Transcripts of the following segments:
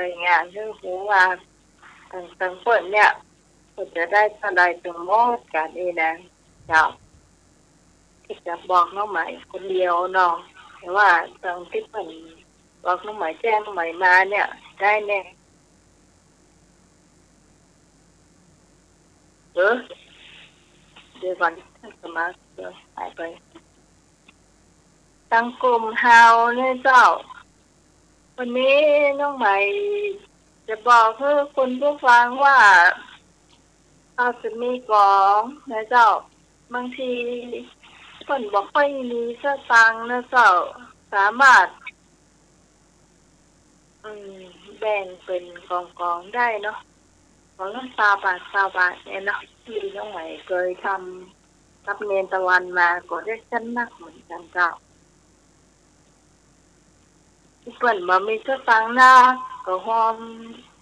รายงานเรื่องหูว่าต่างๆเปิดเนี่ยก็จะได้เท่าใดถึงหมดกันนี่นะเจ้าที่จะบอกน้องใหม่คนเดียวน้องแต่ว่าตอนที่เปิดบอกน้องใหม่แจ้งน้องใหม่มาเนี่ยได้แน่เดี๋ยวก่อนท่านสมาชิกหายไปตั้งกลุ่มเฮาเนี่ยเจ้าวันนี้น้องใหม่จะบอกให้คุณผู้ฟังว่าเราจะมีกองนะเจ้าบางทีคนบอกค่อยมีสตังค์นะเจ้าสามารถแบ่งเป็นกองได้เนาะของละ20 บาทเนี่ยเนาะที่น้องใหม่เคยทำรับเนนตะวันมาก็ได้ชั้นนักเหมือนกันเจ้าที่เปิ่นบ่มีสตังค์นะก็หอม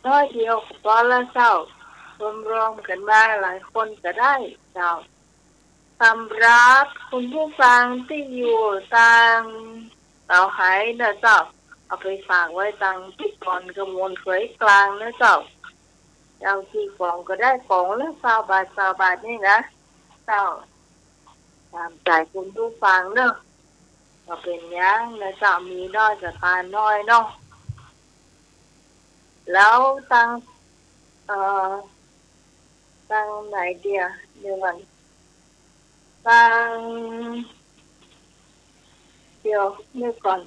น้อยเดียวก็พอละเจ้ารวมๆกันมาหลายคนก็ได้เจ้าสำหรับคุณผู้ฟังที่อยู่ตามเต่าไหนะเจ้าเอาไปฝากไว้ตังที่ก่อนกระมวลเคยกลางนะเจ้าที่กล่องก็ได้กล่องละ20 บาทนี่นะเจ้าตามใจคุณผู้ฟังเนอะก็เป็นยังนะเจ้ามีน้อยกับทานน้อยเนาะแล้วตังไหนเดียวเดี๋ยวก่อนเดี๋ยวนึกก่อน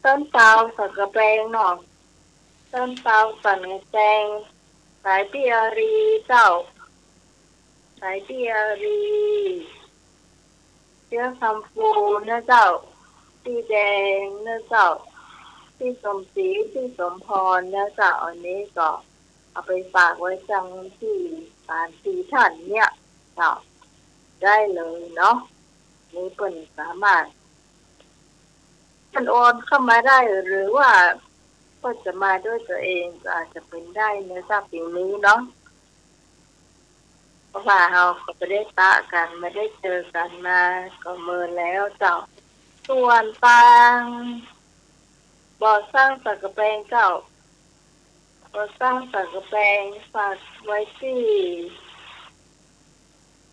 ต้นเตาสักกระแปงเนาะต้นเตาสันกระแปงสายพิอารีเจ้าสายพิอารีเสื้อคำฟูนะเจ้าสีแดงนะเจ้าสีสมศรีสีสมพรนะเจ้าอันนี้ก็เอาไปฝากไว้จังที่การที่ท่านเนี่ยเจ้าได้เลยเนาะนี่เปิ่นสามารถมันโอนเข้ามาได้หรือว่าก็จะมาด้วยตัวเองก็อาจจะเป็นได้ในสัปดาห์นี้เนาะเพราะว่าเราก็จะได้ตะกันไม่ได้เจอกันมาก็เมินแล้วเจ้าส่วนตังบ่อสร้างสักกระแปงเจ้าบ่อสร้างสักกระแปงฝากไว้ที่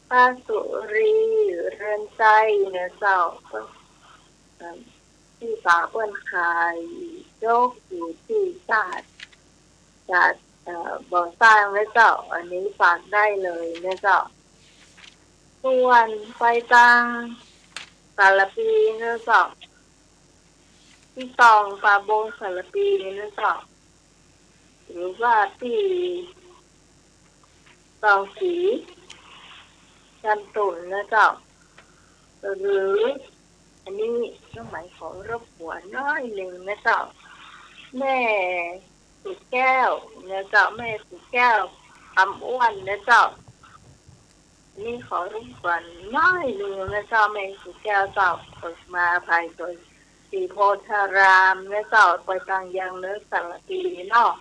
ป้าสุรีเรือนใจเนี่ยเจ้าที่ฝากเปิ้นขายโยกอยู่ที่จากบ่อสร้างนะเจ้าอันนี้ฝากได้เลยนะเจ้าส่วนไฟตังสารปีนะเจ้าที่ตองปลาโบงสารปีนะเจ้าหรือว่าที่ตองสีจันตุ่นนะเจ้าหรืออันนี้ต้องหมายขอรบหัวน้อยหนึ่งนะเจ้าแม่สุแก้วนะเจ้าแม่สุแก้วคำอ้วนนะเจ้านี่ขอรบกวนน้อยหนึ่งนะเจ้าแม่สุแก้วเจ้าเปิดมาภายโดยสีโพธารามนะเจ้าไปกลางยังเนื้อสารปีเนาะ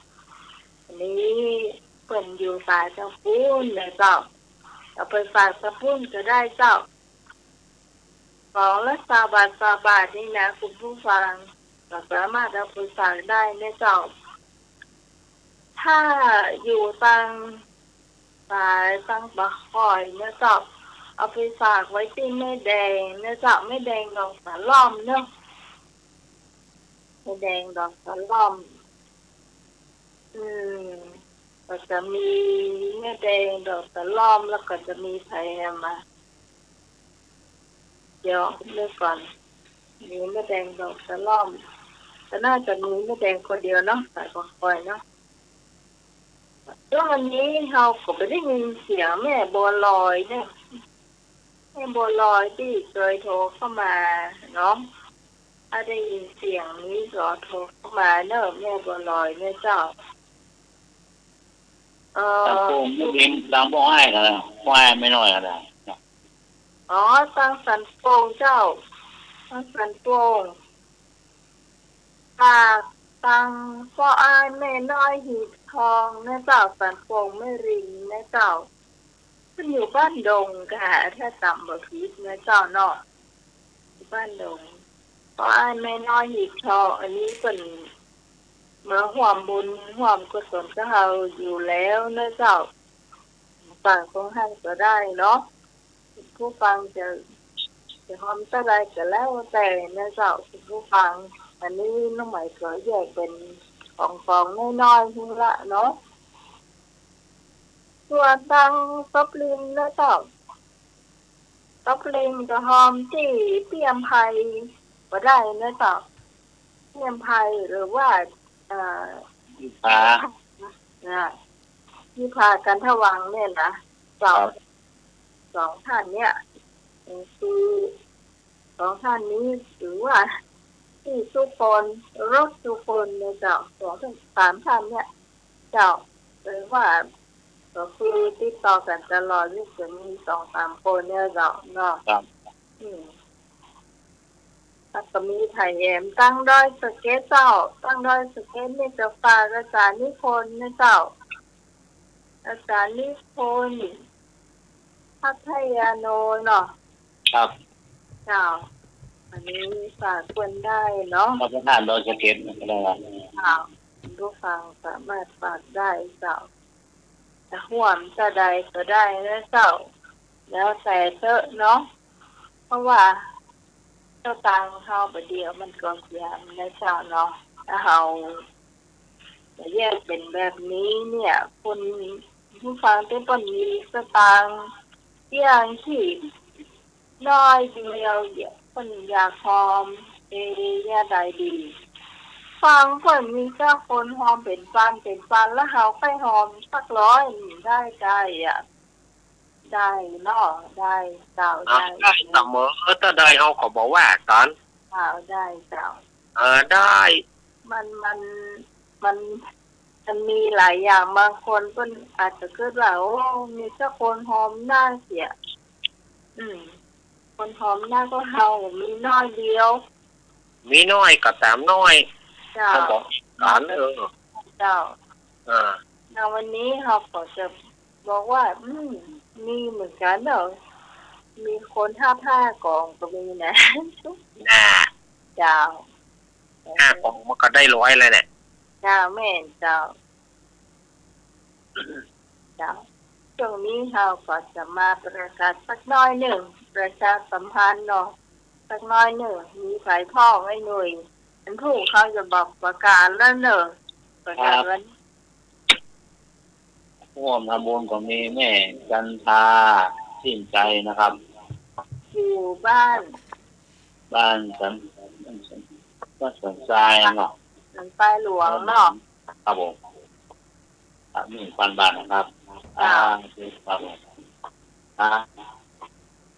อันนี้เปิ่นอยู่สายจังปูนนะเจ้าเอาไปฝากสะพุ่นก็ได้เจ้าของละ20 บาทนี่นะคุณผู้ฟังก็สามารถเอาไปฝากได้นะเจ้าถ้าอยู่สายตั้งบักคอยนะเจ้าเอาไปฝากไว้ที่แม่แดงนะเจ้าแม่แดงดอกสะล่อมเนาะแม่แดงดอกสะล่อมก็จะมีแม่แดงดอกสะล่อมแล้วก็จะมีไผ่มาเดี๋ยวเลือกก่อนมีแม่แดงดอกสะล่อมแต่น่าจะมีแม่แดงคนเดียวเนาะสายบักคอยเนาะแล้ววันนี้เราก็ไปได้ยินเสียงแม่บัวลอยเนี่ยแม่บัวลอยที่เคยโทรเข้ามาเนาะถ้าได้ยินเสียงนี้ก็โทรเข้ามาเนอะแม่บัวลอยเนี่ยเจ้าตังโป่งไม่ยิงตังโป่งให้กันแล้วควายไม่น้อยกันแล้วตั้งสันโป่งเจ้าตั้งสันโป่งปากตังพ่ออ้ายแม่น้อยหีบทองนะเจ้าสันโป่งไม่ริงนะเจ้าขึ้นอยู่บ้านดงค่ะถ้าต่ำบ่ผิดนะเจ้าเนาะบ้านดงพ่ออ้ายแม่น้อยหีบทองอันนี้เป็น เมื่อห่วมบุญห่วมกุศลก็เราอยู่แล้วนะเจ้าฟังของท่านก็ได้เนาะผู้ฟังจะทำอะไรก็แล้วแต่นะเจ้าผู้ฟังอันนี้น้องใหม่ขอแยกเป็นของน้อยๆทีละเนาะส่วนตังซบลิมนะเจ้าซบลิมจะหอมที่เตรียมไผ่ก็ได้นะเจ้าเตรียมไผ่หรือว่าพาที่พากันทวังเนี่ยนะสองท่านเนี่ยคือสองท่านนี้หรือว่าที่สุพลรถสุพลเนี่ยเจ้าสองสามท่านเนี่ยเจ้าหรือว่าก็คือติดต่อกันตลอดที่จะมีสองสามคนเนี่ยเจ้าเนาะถ้าก็มีไทยแอมตั้งด้อยสเก็ตเจ้าตั้งด้อยสเก็ตเนี่ยจะฝากอาจารย์นิพนธ์เนี่ยเจ้าอาจารย์นิพนธ์พัทยาโนเนาะครับเจ้าอันนี้ฝากคนได้เนาะมาประทานโดยสเก็ตก็ได้ครับเจ้าผู้ฟังสามารถฝากได้เจ้าจะห่วมจะใดก็ได้นะเจ้าแล้วแต่เถอะเนาะเพราะว่าเจ้าตังเข้าไปเดียวมันก็เสียนะเจ้าเนาะถ้าเราจะแยกเป็นแบบนี้เนี่ยคนผู้ฟังเป็นคนมีสตางค์อย่างที่น้อยเดียวคนอยากหอมยาใดดีฟังคนมีเจ้าคนหอมเป็นฟันแล้วเขาไปหอมสักร้อยได้ใจอ่ะได้เนาะได้เจ้าได้เสมอถ้าได้เขาก็บอกว่ากันเจ้าได้เจ้าได้มันมีหลายอย่างบางคนก็อาจจะคิดว่าโอ้มีเจ้าคนหอมหน้าเสียคนหอมหน้าก็เฮามีน้อยเดียวมีน้อยกับตามน้อยเขาบอกกันเจ้าในวันนี้เขาก็จะบอกว่ามีเหมือนกันเนอะมีคน5 กองก็มีนะเจ้า5 กองมันก็ได้100เลยเนี่ยเจ้าแม่เจ้าช่วงนี้เราก็จะมาประกาศสักน้อยหนึ่งประชาสัมพันธ์เนาะสักน้อยหนึ่งมีสายพ่อไว้หน่วยอันผู้เขาจะบอกประกาศแล้วเนอะประกาศวันร่วมทำบุญก็มีแม่จันทาสิ้นใจนะครับอยู่บ้านสันทรายเนาะสันทรายหลวงเนาะครับผม1,000 บาทนะครับครับผม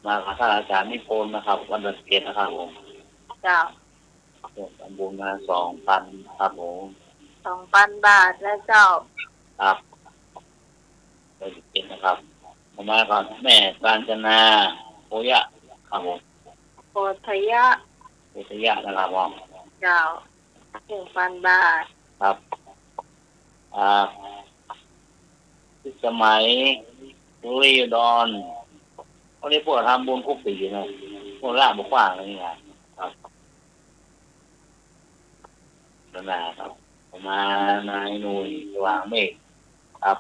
มาท่านอาจารย์นิพนธ์นะครับวันเกิดนะครับผมเจ้าทำบุญมา 2,000 ครับผม 2,000 บาทแล้วเจ้าครับวันเกิดนะครับมาก่อนแม่กาญจนาโพยะครับผมโพธยะนะครับผมเจ้า 1,000 บาทครับสมัยรีดอนวันนี้พวกทำบุญคุกปีนะพวกล่าบุกว่างอะไรนี่ครับนะครับมานายหนุ่ยสว่างเมฆครับ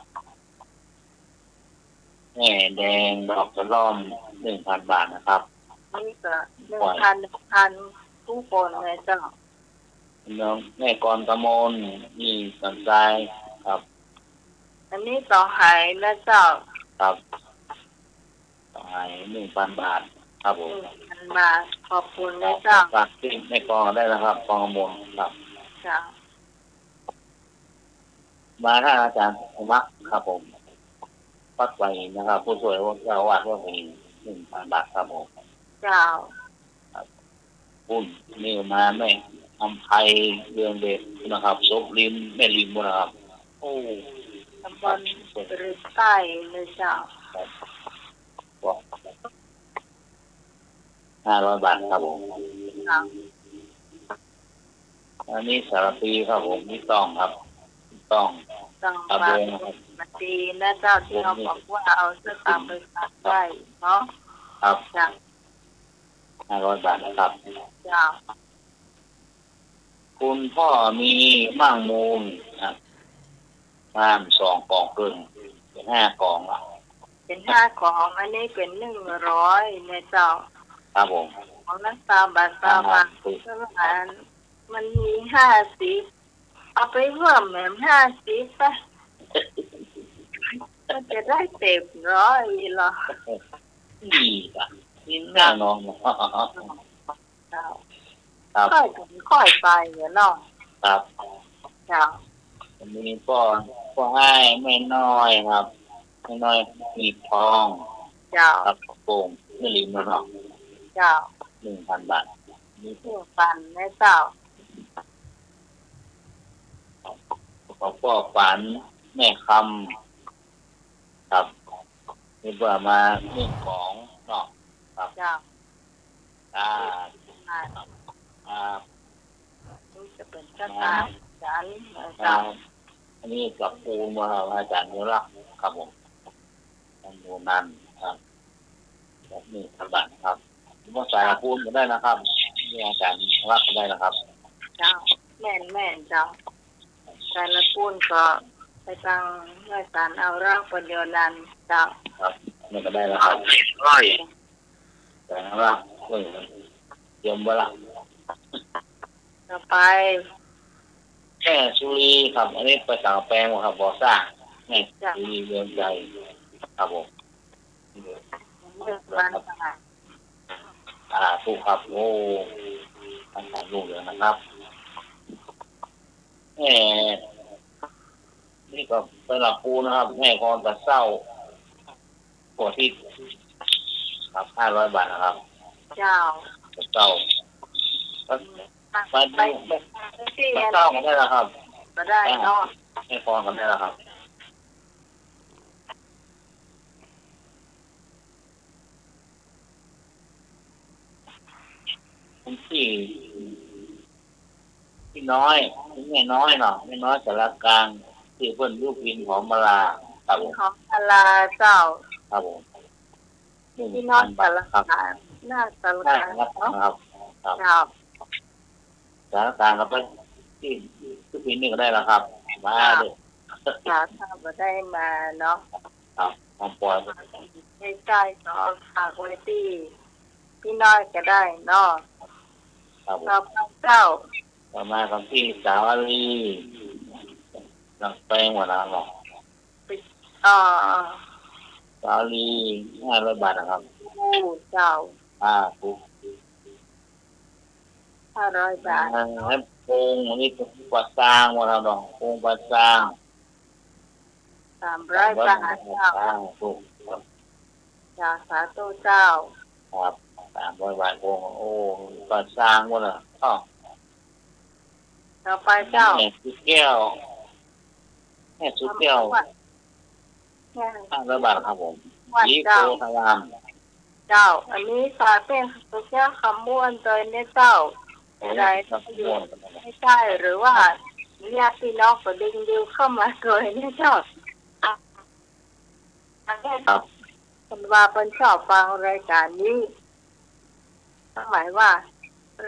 แม่แดงดอกกระล่อม 1,000 บาทนะครับนี่ก็1,000ทุกคนเลยเจ้าน้องแม่กรกมลนี่สันใจครับอันนี้ต่อหายนะเจ้าครับต่อหาย 1,000 บาทครับผม 1,000 บาทขอบคุณนะเจ้าฝากที่แม่กรได้นะครับกรกมลครับจ้ามาท่านอาจารย์ธรรมะครับผมปัดไว้นะครับผู้ช่วยเจ้าอาวาสว่ามี 1,000 บาทครับผมเจ้าปุ้นนี่มาแม่อำไพเรืองเดชนะครับซบลิมแม่ลิมนะครับโอ้ตำบลหรือใต้เลยเจ้า500 บาทครับผมอันนี้สารปีครับผมนี่ต้องครับต้องบาทมาตีนะเจ้าที่เขาบอกว่าเอาเสื้อตามไปตัดได้เนาะครับจ้า 500 บาทนะครับจ้า คุณพ่อมีมั่งมูลครับน้ำ2 กล่องครึ่งเป็น5 กล่องละ เป็น5 กล่องอันนี้เป็น100ในเจ้าครับผม ของนักตาบานตาบานก็มันมี50เอาไปเพิ่มแหม่ม50ป่ะก็จะได้100หรอดีป่ะนี่แน่นอนเจ้าครับค่อยไปเนาะครับเจ้าวันนี้ก็ให้ไม่น้อยครับไม่น้อยมีทองเจ้าครับโป่งไม่ลืมนะเนาะเจ้า 1,000 บาทนี่1,000นะเจ้าก็ฝันแม่คำครับมีเบื่อมา1 ของเนาะครับเจ้านี่จะเป็นกระตาจันเจ้าอันนี้กับปูมาอาจารย์นุรักษ์ครับผมอาจารย์โมนันครับแบบนี้ทำบัตรครับว่าสายปูนก็ได้นะครับนี่อาจารย์รักก็ได้นะครับเจ้าแม่นเจ้าสายละปูนก็ไปตั้งอาจารย์เอาร่างปัญญานันเจ้าครับนี่ก็ได้แล้วครับร้อยแต่ว่าเตรียมไว้ละต่อไปแค่สุรีครับอันนี้ไปต่างแปลงครับบ่อสร้างนี่สุรีเมืองใจครับผมถูกครับโอ้ท่านถ่ายรูปเลยนะครับแม่นี่ก็เป็นหลักปูนะครับแม่กรกระเศร้าหัวที่ครับ500 บาทนะครับเจ้ากระเศร้าไปกระเศร้ากันได้แล้วครับก็ได้เนาะแม่กรกันได้แล้วครับคุณพี่น้อยแม่น้อยเนาะแม่น้อยสารกลางที่เพิ่นลูกวินของมาลาครับผมของมาลาเจ้าครับผมพี่น้อยสารกลางหน้าสารกลางครับครับสารกลางก็เป็นที่ลูกวินนี่ก็ได้แล้วครับมาเลยครับก็ได้มาเนาะครับของปอยใกล้ๆก็ฝากไว้ที่พี่น้อยก็ได้เนาะครับเจ้าต่อมาของพี่สาวลีหลังแปลงหัวหน้าหรอสาวลี500 บาทนะครับเจ้าถูก500 บาทให้โป่งอันนี้กว่าสร้างหัวหน้าหรอโป่งกว่าสร้าง300 บาทเจ้าถูกจ้าสาธุเจ้าครับ300 บาทโป่งโอ้กว่าสร้างหัวหน้าต่อไปเจ้าแม่สุดแก้ว500 บาทครับผมลิโกทารามเจ้าอันนี้ฝากเป็นสุดแก้วคำม้วนโดยเนี่ยเจ้าอะไรไม่ใช่หรือว่าญาติพี่น้องก็ดึงดิวเข้ามาโดยเนี่ยเจ้าคนว่าเป็นชอบฟังรายการนี้หมายว่า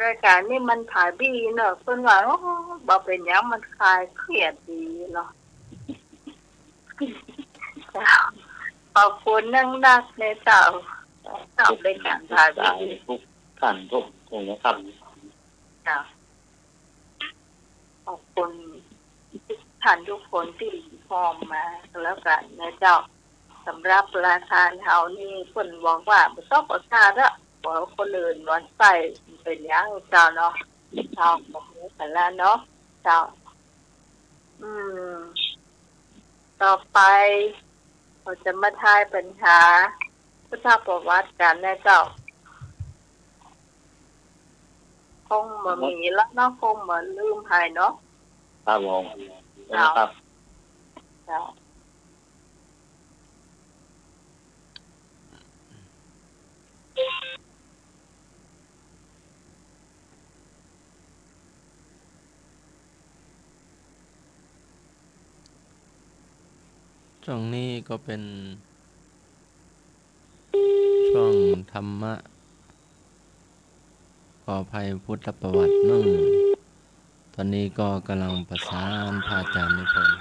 รายการนี้มันถ่ายดีเนอะเพิ่นว่าโอ้บ่เป็นหยังมันคลายเครียดดีเนาะขอบคุณนักในเจ้าชอบรายการถ่ายดีทุกท่านทุกคนนะครับขอบคุณท่านทุกคนที่พร้อมมาแล้วกันนะเจ้าสำหรับราคาเฮานี่เพิ่นบอกว่าบ่ต้องประกาศละว่าคนอื่นวันใส่เป็นยังเจ้าเนาะเจ้าบอกนี้กันแล้วเนาะเจ้าต่อไปเราจะมาทายปัญหาพุทธประวัติกันนะเจ้าคงบ่มีแล้วเนาะคงบ่ลืมให้เนาะครับผมนะครับเจ้าช่วงนี้ก็เป็นช่วงธรรมะขออภัยพุทธประวัติ ตอนนี้ก็กำลังประสานพระอาจารย์นิพนธ์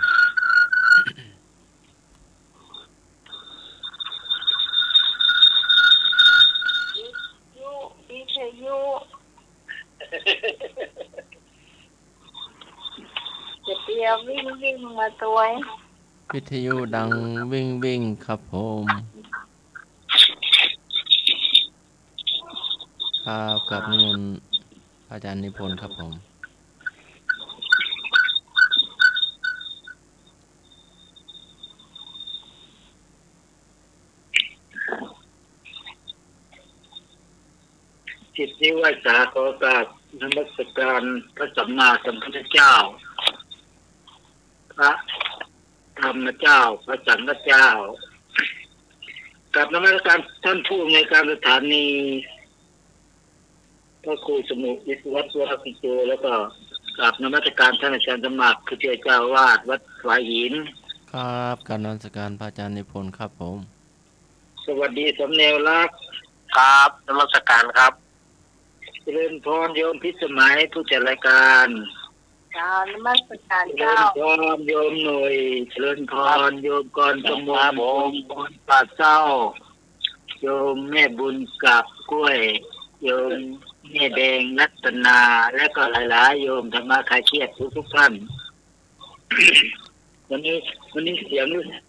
วิทยุจะเดียววิ่งมาตัว วิทยุดังวิ่งครับผมครับกับนิมนต์พระอาจารย์นิพนธ์ครับผม จิตนิวสาขอกราบนมัสการพระสัมมาสัมพุทธเจ้าพระธรรมเจ้าพระสังฆเจ้ากับนมัสการท่านผู้ในการสถานีพระครูสมุวิศวัตรวรพิโจแล้วก็กับนมัสการท่านอาจารย์สมัครคือเจ้าวาดวัดฝายหินครับการนมัสการพระอาจารย์นิพนธ์ครับผมสวัสดีสำเนวรักครับนมัสการครับเจริญพรโยมพิสมัยผู้จัดรายการนมัสการเจ้าเจริญพรโยมหน่วยเจริญพรโยมกรกมลโยมบุญป่าเศร้าโยมแม่บุญกับกล้วยโยมแม่แดงรัตนาและก็หลายๆโยมธรรมะคลายเครียดทุกท่าน วันนี้เสียง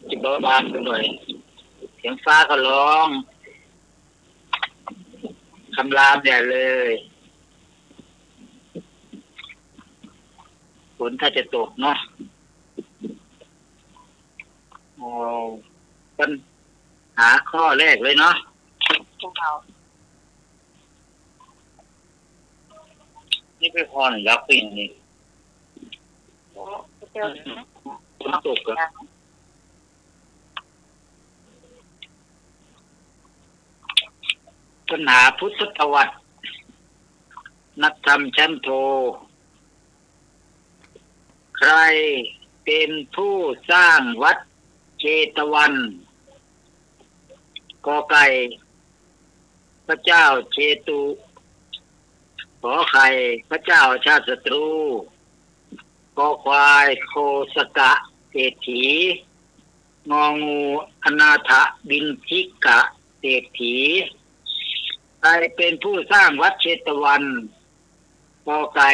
จิบเบาๆไปหน่อยเสียงฟ้าก็ร้องคำรามใหญ่เลยฝนถ้าจะตกเนาะปัญหาข้อแรกเลยเนาะนี่เป็นพรยักษ์ปิ่นนี่ฝนตกอะปัญหาพุทธประวัตินักธรรมชั้นโทใครเป็นผู้สร้างวัดเชตวันกอไก่พระเจ้าเชตุขอไข่พระเจ้าชาติศัตรูกอควายโคสกะเศรษฐีงองูอนาถบินทิกะเศรษฐีใครเป็นผู้สร้างวัดเชตวันกอไก่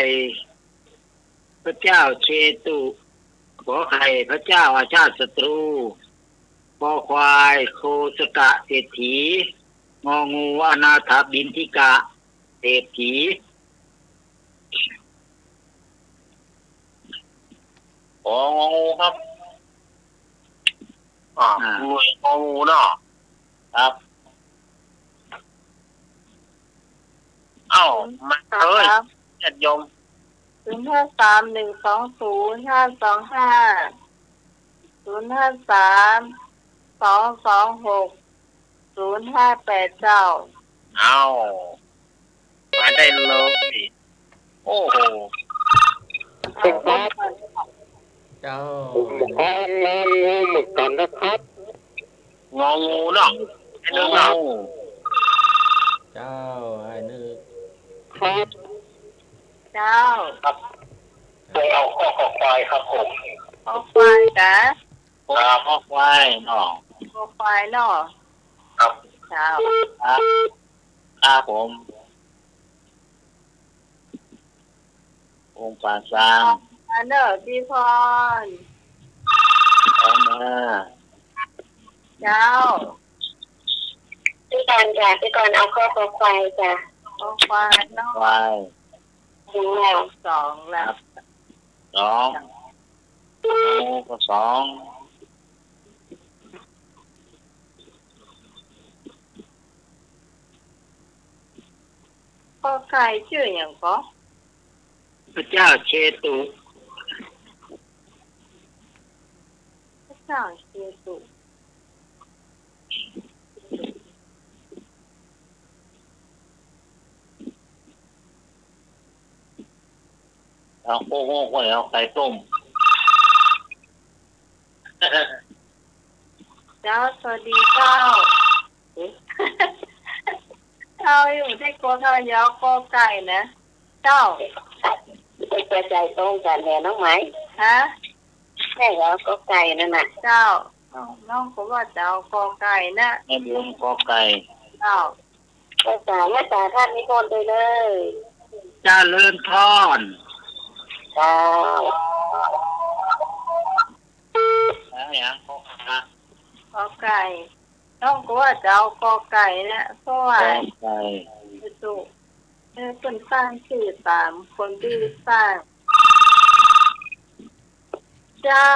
พระเจ้าเชตุขอไข่พระเจ้าอาชาติศัตรูกอควายโคสกะเศรษฐีงองูอนาถบินทิกะเศรษฐีอ๋ององูครับหน่วยงองูเนาะครับเอ้ามาเลยญาติโยม053120252260580เจ้าเอามาได้เลยโอ้โหเจ้างองูเหมือนกันนะครับงองูเนาะไอ้เรื่องเราเจ้าไอ้นึกครับเจ้าครับไปเอาข้อควายครับผมข้อควายกะข้อควายเนาะข้อควายเนาะครับเจ้าครับผมองค์ปาสร้างเนอพี่พรเอามาเจ้าพี่กรจ้ะพี่กรเอาข้อควายจ้ะข้อควายเนาะควายถึงแล้ว2แล้ว2ก็2ข้อไก่ชื่ออย่างก็พระเจ้าเชตุพระเจ้าเชตุเอาโค้งๆเอาไก่ต้มเจ้าสวัสดีเจ้าเจ้าอยู่ที่โกทยาวโกไก่นะเจ้า ไปกระจายตรงกันแทนน้องไหม ฮะ แม่ก็ก็ไก่นั่นน่ะ เจ้าน้องก็ว่าจะเอากอไก่นะ แม่บุญกอไก่ เจ้า ก็จ่ายแม่จ่ายท่านนิพนธ์ไปเลย เจริญพร จ้า แล้วอย่างกอไก่ กอไก่น้องก็ว่าจะเอากอไก่นะเพราะว่า กอไก่ สุคนสร้างชื่อตามคนที่สร้าง เจ้า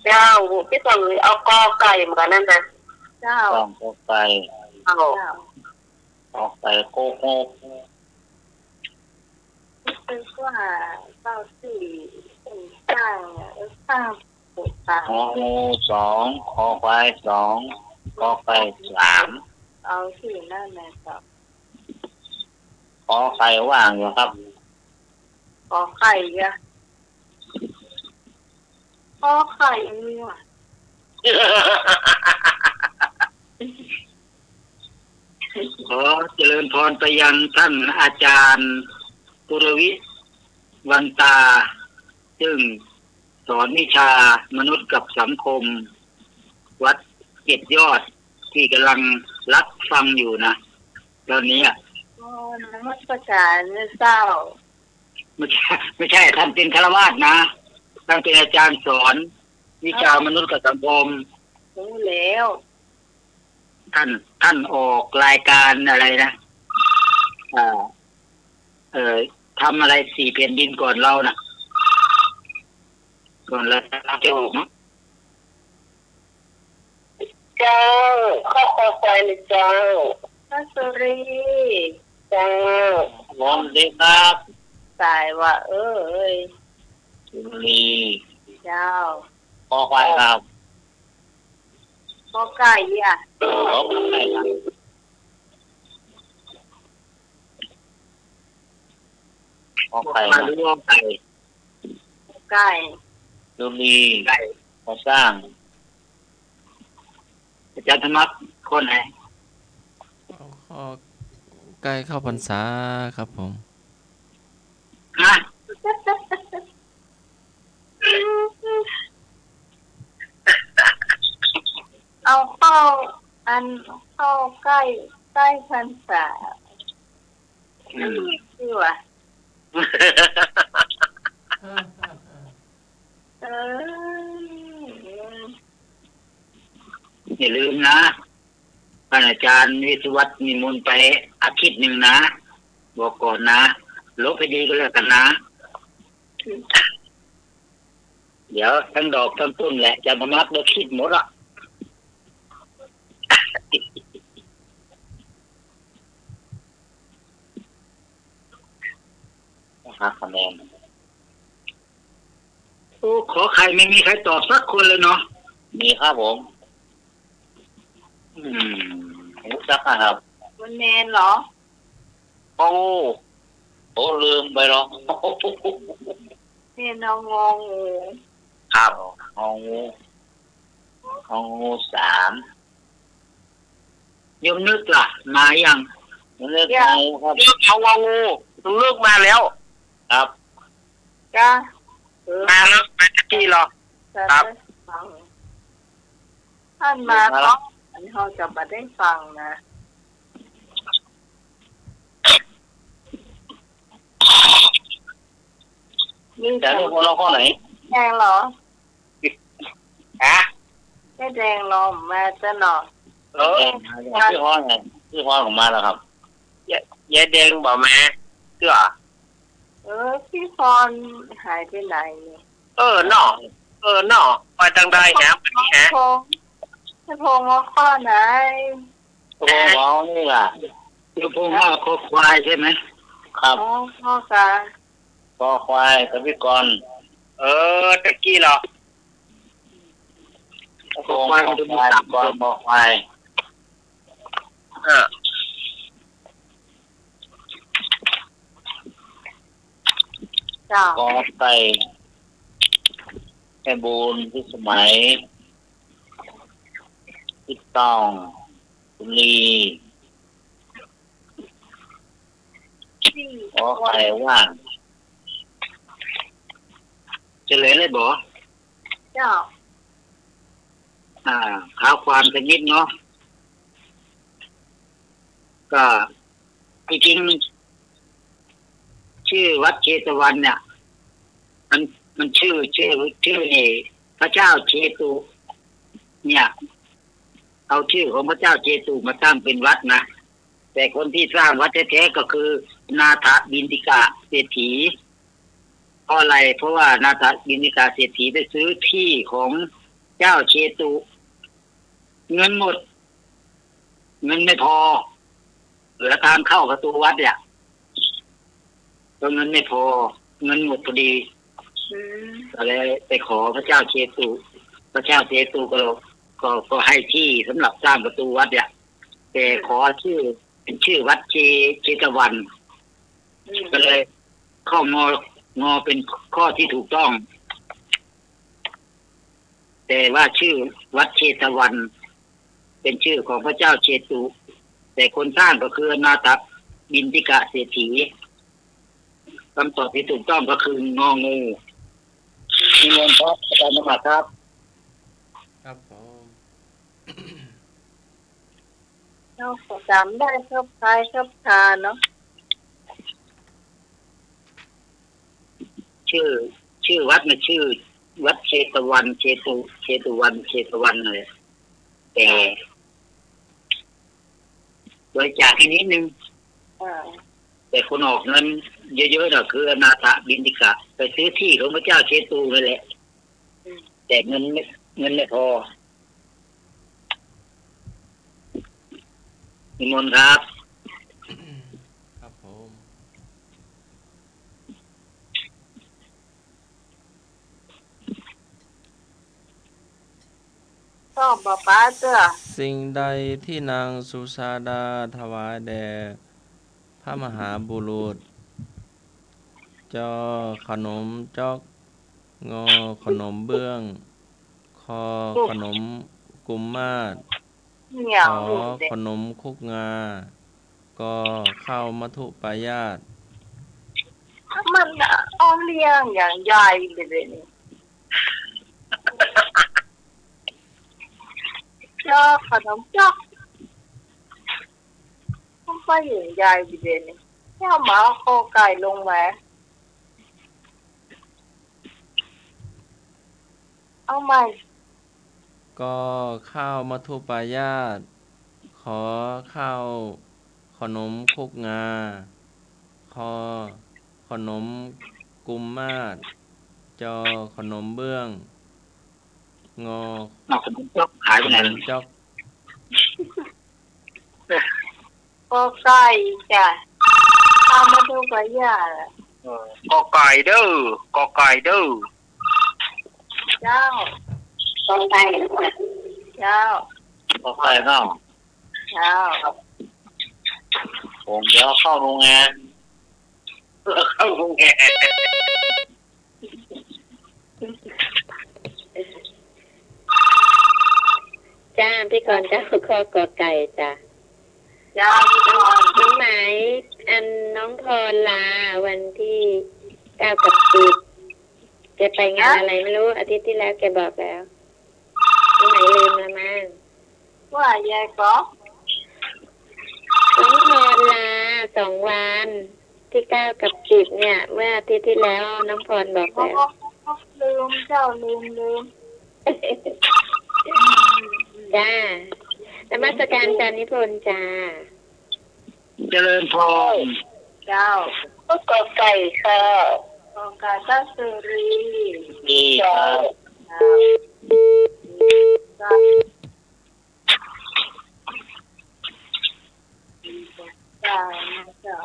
เจ้าพี่ต้องเอากอไก่เหมือนกันนั่นนะ เจ้า ต้องกอไก่ เอา เจ้าก อไก่โกโก้ คือว่าเจ้าสี่คนสร้างสร้างปลูกตาม งองูสองคอควายสองกอไก่สาม เอาที่นั่นนะเจ้า กอไก่ว่างอยู่ครับ กอไข่อะกอไข่มีว่ะ ขอเจริญพรไปยังท่านอาจารย์ปุรวิทย์วันตา ซึ่งสอนวิชามนุษย์กับสังคม วัดเจ็ดยอดที่กำลังรับฟังอยู่นะตอนนี้ โอ้นมัสการเจ้า ไม่ใช่ท่านเป็นฆราวาสนะท่านเป็นอาจารย์สอนวิชามนุษย์กับสังคม รู้แล้ว ท่านออกรายการอะไรนะทำอะไรสี่แผ่นดินก่อนเรานะก่อนเราจะออกเนาะ เจ้าข้าวคอควายเลยเจ้า นัสรี เจ้า ผมดีครับ สายว่าเอ้ย สุรี เจ้าก อควายครับ กอไก่อ่ะ กอไก่ครับกอไก่ มา นะ ดูว่าไก่ ไก่ สุรีก่อสร้าง อาจารย์ธรรมะคนไหน ข้อใกล้เข้าพรรษาครับผม ฮะ เอาเข้าอันเข้าใกล้พรรษาชื่อว่าเออ อย่าลืมนะท่านอาจารย์วิศวัตนิมนต์ไปอาทิตย์หนึ่งนะ บอกก่อนนะลบให้ดีก็แล้วกันนะ เดี๋ยวทั้งดอกทั้งต้นแหละอาจารย์ธรรมะเดี๋ยวคิดหมดอ่ะ หาคะแนน โอ้ขอใครไม่มีใครตอบสักคนเลยเนาะ มีครับผม อืม รู้จักนะครับ วันแนนเหรอ โอ้ลืมไปหรอก เนนเอางองู ครับงูสาม ยมนึกล่ะ มายัง มันเลือกเอาครับ เลือกเอางูเลือกมาแล้ว ครับ จ้า มาแล้วมาที่หรอ ครับ ท่านมาเพราะเขาจะมาได้ฟังนะนี่ แต่ทุกคนเราข้อไหน แดงเหรอ ฮะ ไม่แดงหรอมาจะหนอ ชื่อห้องไงชื่อห้องของมาแล้วครับ ยายแดงบอกแม่เสื้อ พี่พรหายไปไหนเนี่ย หน่อไปทางใดฮะไปนี่ฮะ พี่พงษ์ว่าข้อไหน โอ้โหนี่ล่ะ เดี๋ยวผมว่าคอควายใช่ไหม ครับ ข้อกลาง กอควายกับพี่กรณ์ ตะกี้เหรอ กอควายกับพี่กรณ์กอควาย เจ้าก อไก่แค่บูนพิสมัยพี่ตองสุรี ที่ กอไก่ว่าง เฉลยเลยบ่ เจ้า ข่าวความสักนิดเนาะก็จริงๆชื่อวัดเชตวันเนี่ยมันชื่อนี่พระเจ้าเชตุเนี่ยเอาชื่อของพระเจ้าเชตุมาตั้งเป็นวัดนะแต่คนที่สร้างวัดแท้ๆก็คือนาถบิณฑิกะเศรษฐีเพราะอะไรเพราะว่านาถบิณฑิกะเศรษฐีได้ซื้อที่ของเจ้าเชตุเงินหมดเงินไม่พอเหลือทางเข้าประตูวัดเนี่ยก็เงินไม่พอเงินหมดพอดีก็เลยไปขอพระเจ้าเชตุพระเจ้าเชตุก็ให้ที่สำหรับสร้างประตูวัดเนี่ยแต่ขอชื่อเป็นชื่อวัดเชตวันก็เลยข้องอเป็นข้อที่ถูกต้องแต่ว่าชื่อวัดเชตวันเป็นชื่อของพระเจ้าเชตุแต่คนสร้างก็คือนาถบิณฑิกะเศรษฐีคำตอบที่ถูกต้องก็คืององูมีเงินครับอาจารย์สมัครครับ ครับผม เราจำได้ครับคล้ายครับคาเนาะ ชื่อวัดนะชื่อวัดเชตวันเชตุวันเลยแต่โดยจากให้นิดนึงแต่คนออกเงินเยอะๆน่ะคืออนาถบิณฑิกะไปซื้อที่ของพระเจ้าเชตุนั่นแหละแต่เงินไม่พอนิมนต์ครับ ครับผม ชอบป้าเจ้า สิ่งใดที่นางสุชาดาถวายแด่พระมหาบุรุษจอขนมจอกงอขนมเบื้องคอขนมกุมมาศ เหนีย ข ว อ หนุ่มเด็ ขนมคุกงาก็ข้าวมัทุปายาต มันเอาเลี้ยงอย่างใหญ่เลยนี่จอกขนมจอกมันไปอย่างใหญ่เลยนี่แค่หมาโคไก่ลงมาเอาใหม่ ก็ข้าวมัทุปายาตขอข้าวขนมคุกงาคอขนมกุมมาศจอขนมเบื้องงอ เอาขนมจอกหายไป ข ไหน นมจอก โคไก่จ้ะเอามาดูไปย่า กอไก่เด้อกอไก่เด้อ เจ้า ต้องไป เจ้า ก็ใครเนาะ เจ้า ผมเดี๋ยวเข้าโรงงาน เข้าโรงแรม จ้าพี่กรณ์เจ้าข้อกอไก่จ้ะ เจ้าพี่ตอน น้องไหมอันน้องพรลาวันที่9 กับ 10แกไปงานอะไรไม่รู้อาทิตย์ที่แล้วแกบอกแล้วน้องไหมลืมละมั้ง ว่ายายก็ น้องพรลา2 วันที่9 กับ 10เนี่ยเมื่ออาทิตย์ที่แล้วน้องพรบอกแล้ว ลืมเจ้าลืม จ้านมัสการจานิพนธ์จ้า เจริญพร เจ้า ก็กอไก่ค่ะ ของการตั้งสุรี ดีครับ เจ้าเจ้าเจ้า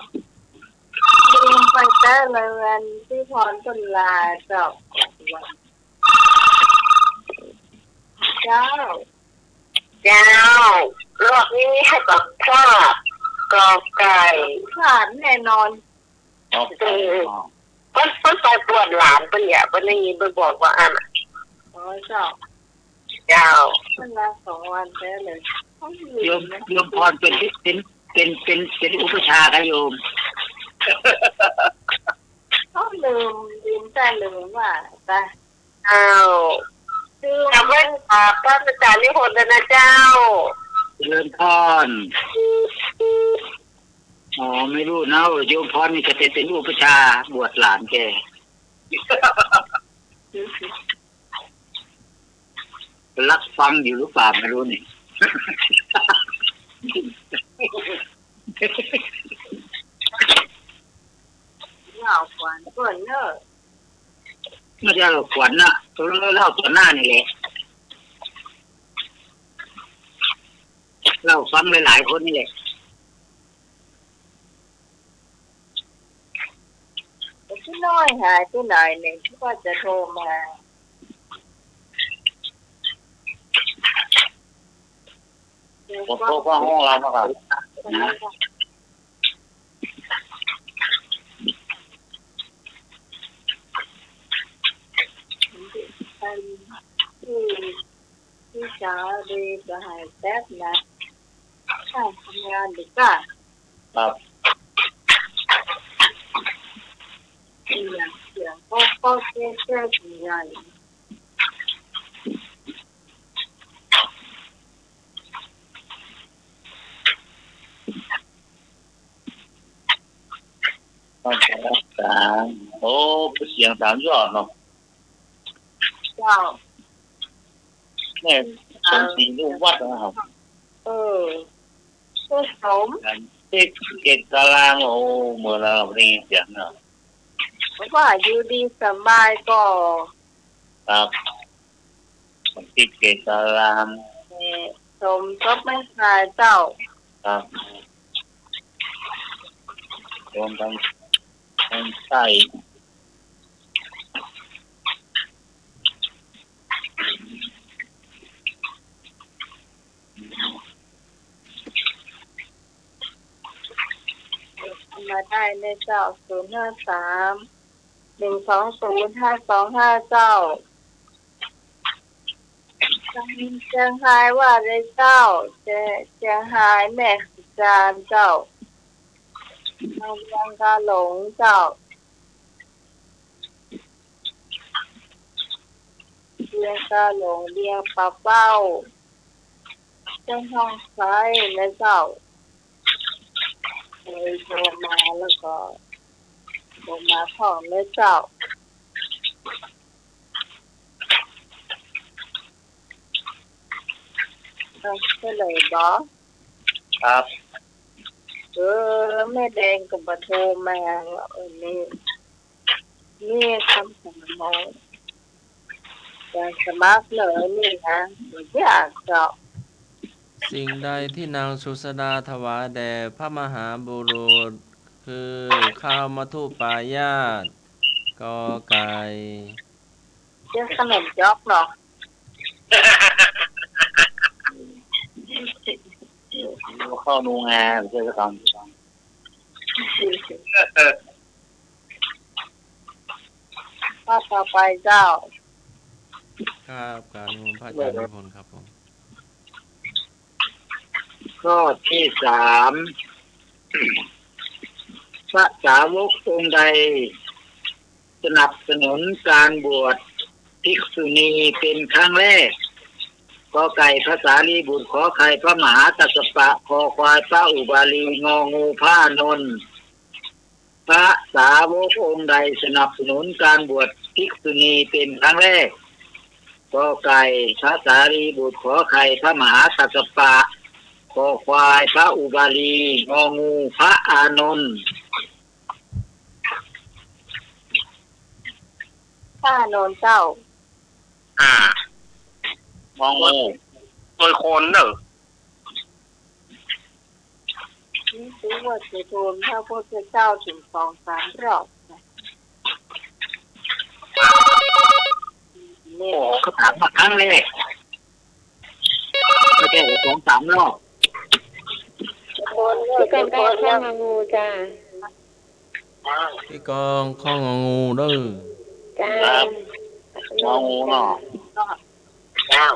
ลืมไปแต่ละวันที่พรต้นลาเจ้าเจ้า เจ้ารอบนี้ให้กับข้ากอไก่ ผ่านแน่นอน ก็ใครเนาะ เพิ่นไปปวดหลานเพิ่นเนี่ยเพิ่นได้ยินเพิ่นบอกว่าอันน่ะ โอ้ยเจ้า เจ้า มันลา2 วันแท้เลย โยมพรเป็นอุปชาครับโยม เขา ลืมแต่ลืมว่าแต่ อ้าวจำไว้พระอาจารย์นิพนธ์นะเจ้า เจริญพรอ๋อไม่รู้นะว่าโยมพรนี่จะเป็นอุปชฌาย์บวชหลานแกรักฟังอยู่หรือเปล่าไม่รู้นี่ เหงาขวัญก่อนเนอะ ไม่ได้เราขวัญนะเล่าต่อหน้านี่แหละเล่าฟังหลายๆคนนี่แหละ แต่ที่น้อยหายไปหน่อยหนึ่งที่ว่าจะโทรมา ผมโทรเข้าห้องเรานะครับ ที่เช้าดีจะหายแป๊บนะใช่ทำงานดีกว่า ครับ เสียงก็แก้ทำงาน ต้องรักษาโอ้เสียงสามยอดเนาะ เจ้า แม่เป็นสีลูกวัดนะครับ ผสม เด็กเกตตารางโอ้เมื่อเราได้ยินเสียงเนาะ ว่าอยู่ดีสบายก็ ครับติดเกตตาราง สมก็ไม่หายเจ้า ครับรวมทั้งใส่ มาได้ในเจ้า053 120 5255เจ้าจะหายว่าได้เจ้าจะหายแม่จานเจ้าน้องยังกาหลงเจ้าเรียงกาหลงเรียงปะเป้าจังห้องไฟนะเจ้าเลยโทรมาแล้วก็โทรมาของเลยเจ้าก็เลยบอก ครับ แม่แดงกับโทรมานี่คำสั่งมองจะสมัครเลยนี่นะไม่อยากเจาะ สิ่งใดที่นางสุสดาถวายแด่พระมหาบุรุษ คือข้าวมัทุปายาตกอไก่ เจ้าขนมยอกเนาะ เข้าโรงงานเพื่อจะทำ ข้อต่อไปเจ้า ครับการนิมนต์พระอาจารย์นิพนธ์ครับผม ข้อที่สามพระสาวกองค์ใดสนับสนุนการบวชภิกษุณีเป็นครั้งแรกกอไก่ภาษาลีบุตรขอไข่พระมหากัสสปะคอควายพระอุบาลีงองูพระนนท์พระสาวกองค์ใดสนับสนุนการบวชภิกษุณีเป็นครั้งแรกกอไก่ภาษาลีบุตรขอไข่พระมหากัสสปะคอควายพระอุบาลีงองูพระอานนท์ ข้าโนนเจ้า มองงูโดยคนเนอะ นี่คือว่าจะโทมถ้าพระเจ้าถึง2-3 รอบเนี่ย เขาถามมาครั้งแรกไม่ใช่2-3 รอบ ที่กองแก้ข้างงูจ้า ที่กองข้ององูเด้อ จ้า ครับมองงูเนาะ เจ้า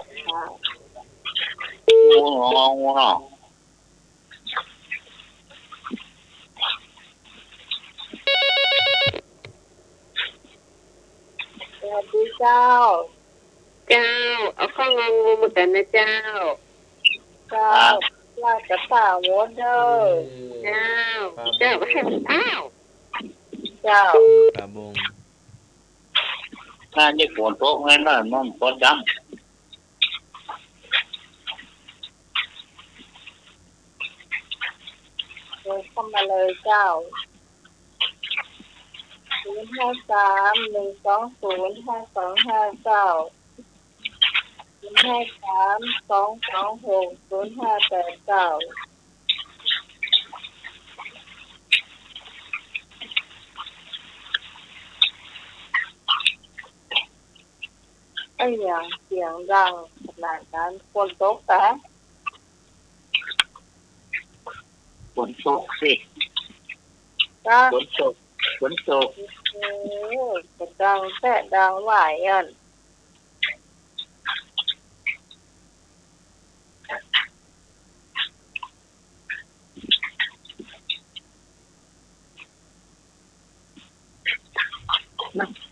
งูมองงูเนาะ ดีเจ้า เจ้า เอาข้ององูมากันนะเจ้า เจ้าลาดกระต่ายมดเด้อ เจ้า เจ้าอ้าว เจ้า ปลาบง น่าจะฝนตกงั้นน่ะน้องฝนดำ เดินเข้ามาเลยเจ้า053-120-5259 ไอ้อย่างเสียงดังขนาดนั้นคนตกแต่ ฝนตกสิ จ้า ฝนตกฝนตก จะดังแต่ดังไหวอ่ะ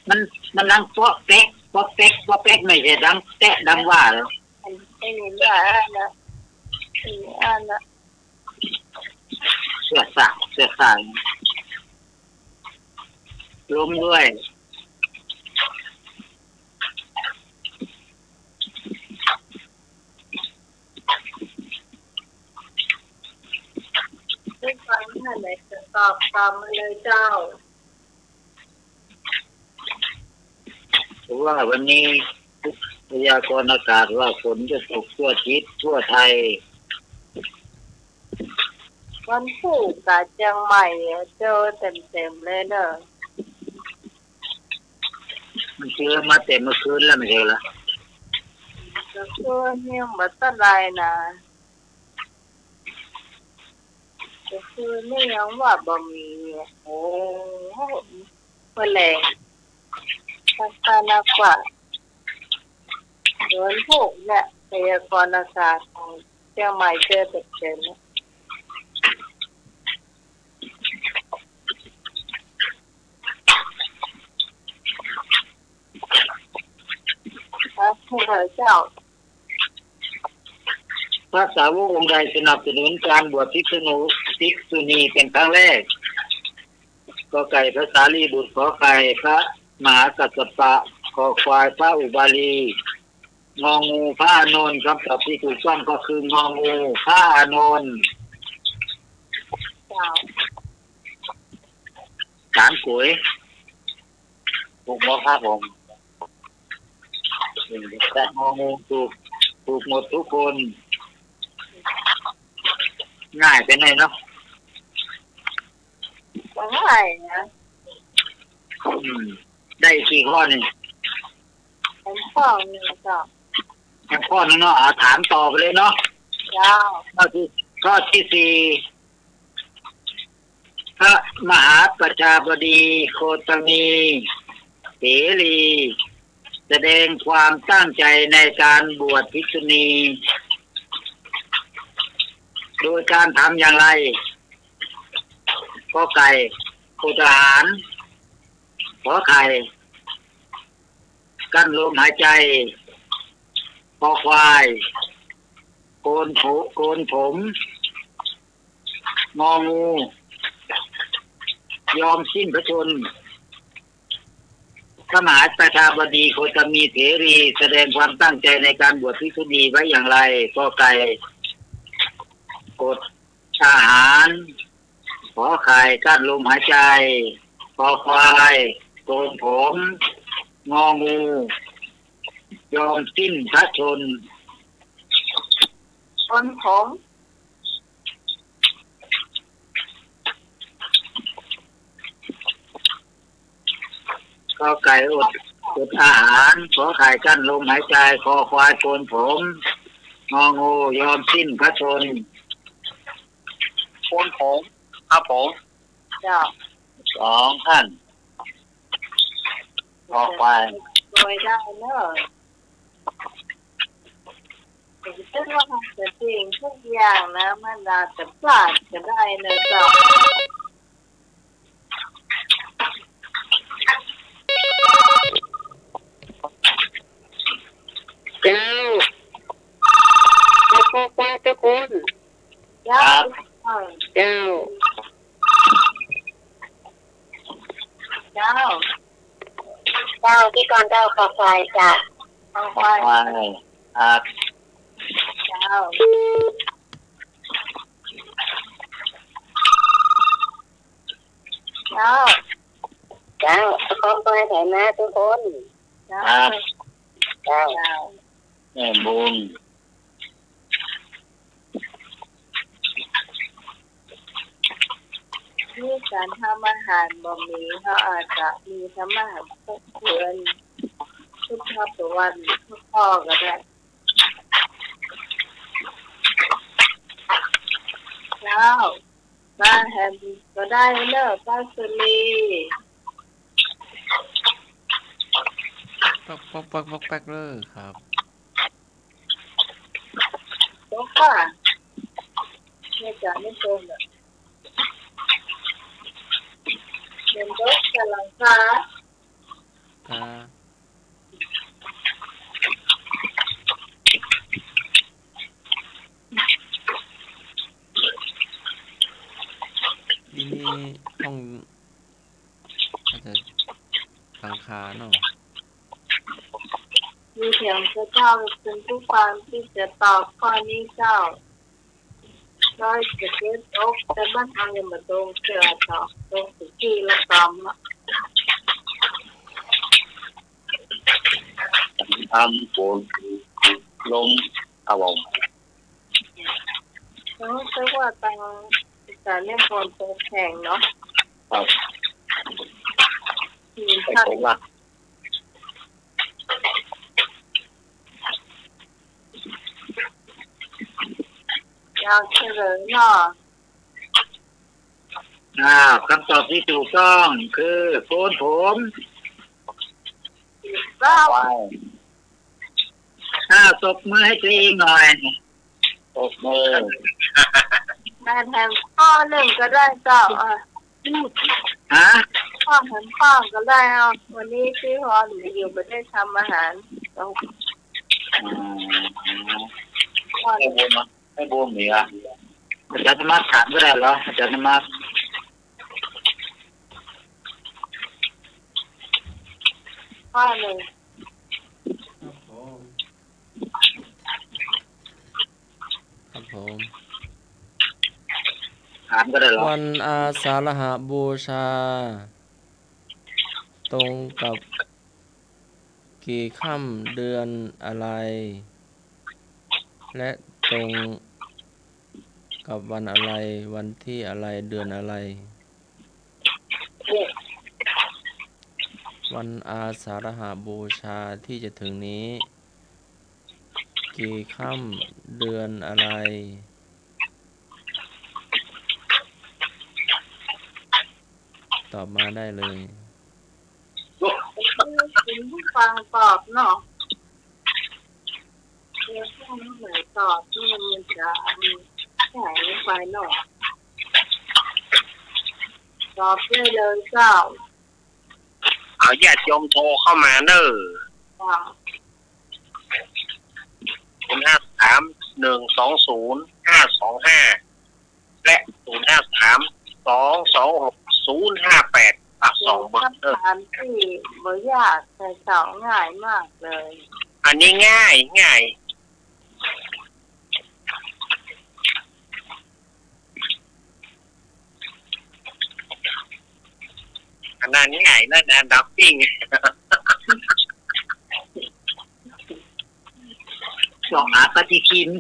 มันดังเปาะแป๊กเปาะแป๊กเปาะแป๊กไม่ใช่ดังแตะดังว่าแล้ว ไม่มีว่านะไม่มีอ่านนะ เสื้อสายลมด้วย ไม่ฟังท่านไหนจะตอบตามมาเลยเจ้า เพราะว่าวันนี้พยากรณ์อากาศว่าฝนจะตกทั่วทิศทั่วไทย วันผูกกาเชียงใหม่เจอเต็มเลยเนอะ มันเจอมาแต่เมื่อคืนแล้วไม่ใช่เหรอ จะเพื่อนเนี่ยมาตะไรนะจะเพื่อนนี่ยังว่าบ่มีโอ้โหแมลงตานักกว่าวันผูกเนี่ยพยากรณ์อากาศของเชียงใหม่เจอเต็มๆนะผู้เหเจ้า พระสาวกองค์ใดสนับสนุนการบวชภิกษุณีเป็นครั้งแรกก็ไก่พระสารีบุตรขอไก่พระมหากัสสปะขอควายพระอุบาลีงองูพระอานนท์คำตอบที่ถูกต้องก็คืององูพระอานนท์ เจ้า สารขุย ถูกแล้วครับผม แต่งองูถูกหมดทุกคนง่ายเป็นไงเนาะ ว่าง่ายนะ ได้กี่ข้อนี่ เป็นข้องนี่เจ้า ทั้งข้อนึงเนาะถามต่อไปเลยเนาะ เจ้า ข้อที่สี่พระมหาประชาบดีโคตมีเสรีแสดงความตั้งใจในการบวชภิกษุณีโดยการทำอย่างไรก็ไก่โคทหารขอไข่กั้นลมหายใจคอควายโกนผมงองูยอมสิ้นพระชนม์พระมหาประชาบดีโคตมีเถรีแสดงความตั้งใจในการบวชภิกษุณีไว้อย่างไรก็ไก่กดอาหารขอไข่กั้นลมหายใจคอควายโกนผมงองูยอมสิ้นพระชนม์ คนผม ก็ไก่อดอาหารขอไข่กั้นลมหายใจคอควายโกนผมงองูยอมสิ้นพระชนม์ โคนผมครับผม เจ้า 2 ท่านออกไป โดยได้เนอะแต่คิดว่าจะจริงทุกอย่างนะมันอาจจะพลาดก็ได้เนอะเจ้า เจ้า เจ้า เจ้าที่ก่อนเจ้าขอไฟจ้ะ เอา ข ไป อควายครับ เจ้าเจ้า เจ้าขอไฟถ่ายมาทุกคน เจ้า ครับ เจ้า เจ้า แม่บุญ ที่การทำอาหารบ่มีเขาอาจจะมีทำอาหารทุกเดือนทุกครอบทุกวันทุกพ่อก็ได้เจ้าป้าแฮมก็ได้เนอะป้าสุรี ปักเลยครับ ยกป่ะเนี่ยจะไม่ตรงอ่ะเดินรถกับหลังคา ถ้าที่นี่ห้องอาจจะหลังคาเนาะ มีเสียงพระเจ้าเป็นผู้ฟังที่จะตอบข้อนี้เจ้าร้อยจะเกิดอกแต่บ้านทางยังมาตรงเสือตอบตรงสุกี้และตอมอ่ะ ทำฝนลมครับผม เขาเรียกว่าตังแต่เรียกคนตรงแข่งเนาะ ครับ ทีม ไป ชาติ ผมละ ยาวเฉลยเนาะ คำตอบที่ถูกต้องคือโกนผม เจ้า ควาย ตบมือให้ตัวเองหน่อย ตบมือ แม่แทนข้อหนึ่งก็ได้เจ้าอ่ะ ฮะ ข้อแทนข้อก็ได้เอาวันนี้พี่พรอยู่ไม่ได้ทำอาหารต้องข้อ ให้บุญนะให้บุญเหนือ อาจารย์ธรรมะถามก็ได้เหรออาจารย์ธรรมะ ข้อหนึ่ง ครับผม ถามก็ได้เหรอ วันอาสาฬหบูชา ตรงกับกี่ค่ำเดือนอะไร และตรงกับวันอะไร วันที่อะไรเดือนอะไร วันอาสาฬหบูชาที่จะถึงนี้ กี่ค่ำเดือนอะไร ตอบมาได้เลย คุณผู้ฟังตอบเนาะเดี๋ยวพวกนี้เหมือนตอบที่มันจะแข็งไปเนาะตอบได้เลยเจ้า เอาญาติโยมโทรเข้ามาเนอะ ว่า 053-120-525 และ053-226-058ปากสองเบอร์เนอะ คำถามที่บ่ยากแต่สองง่ายมากเลย อันนี้ง่ายง่ายอันนั้นง่ายนั่นนะดับปิ้ง ลองหาปฏิทิน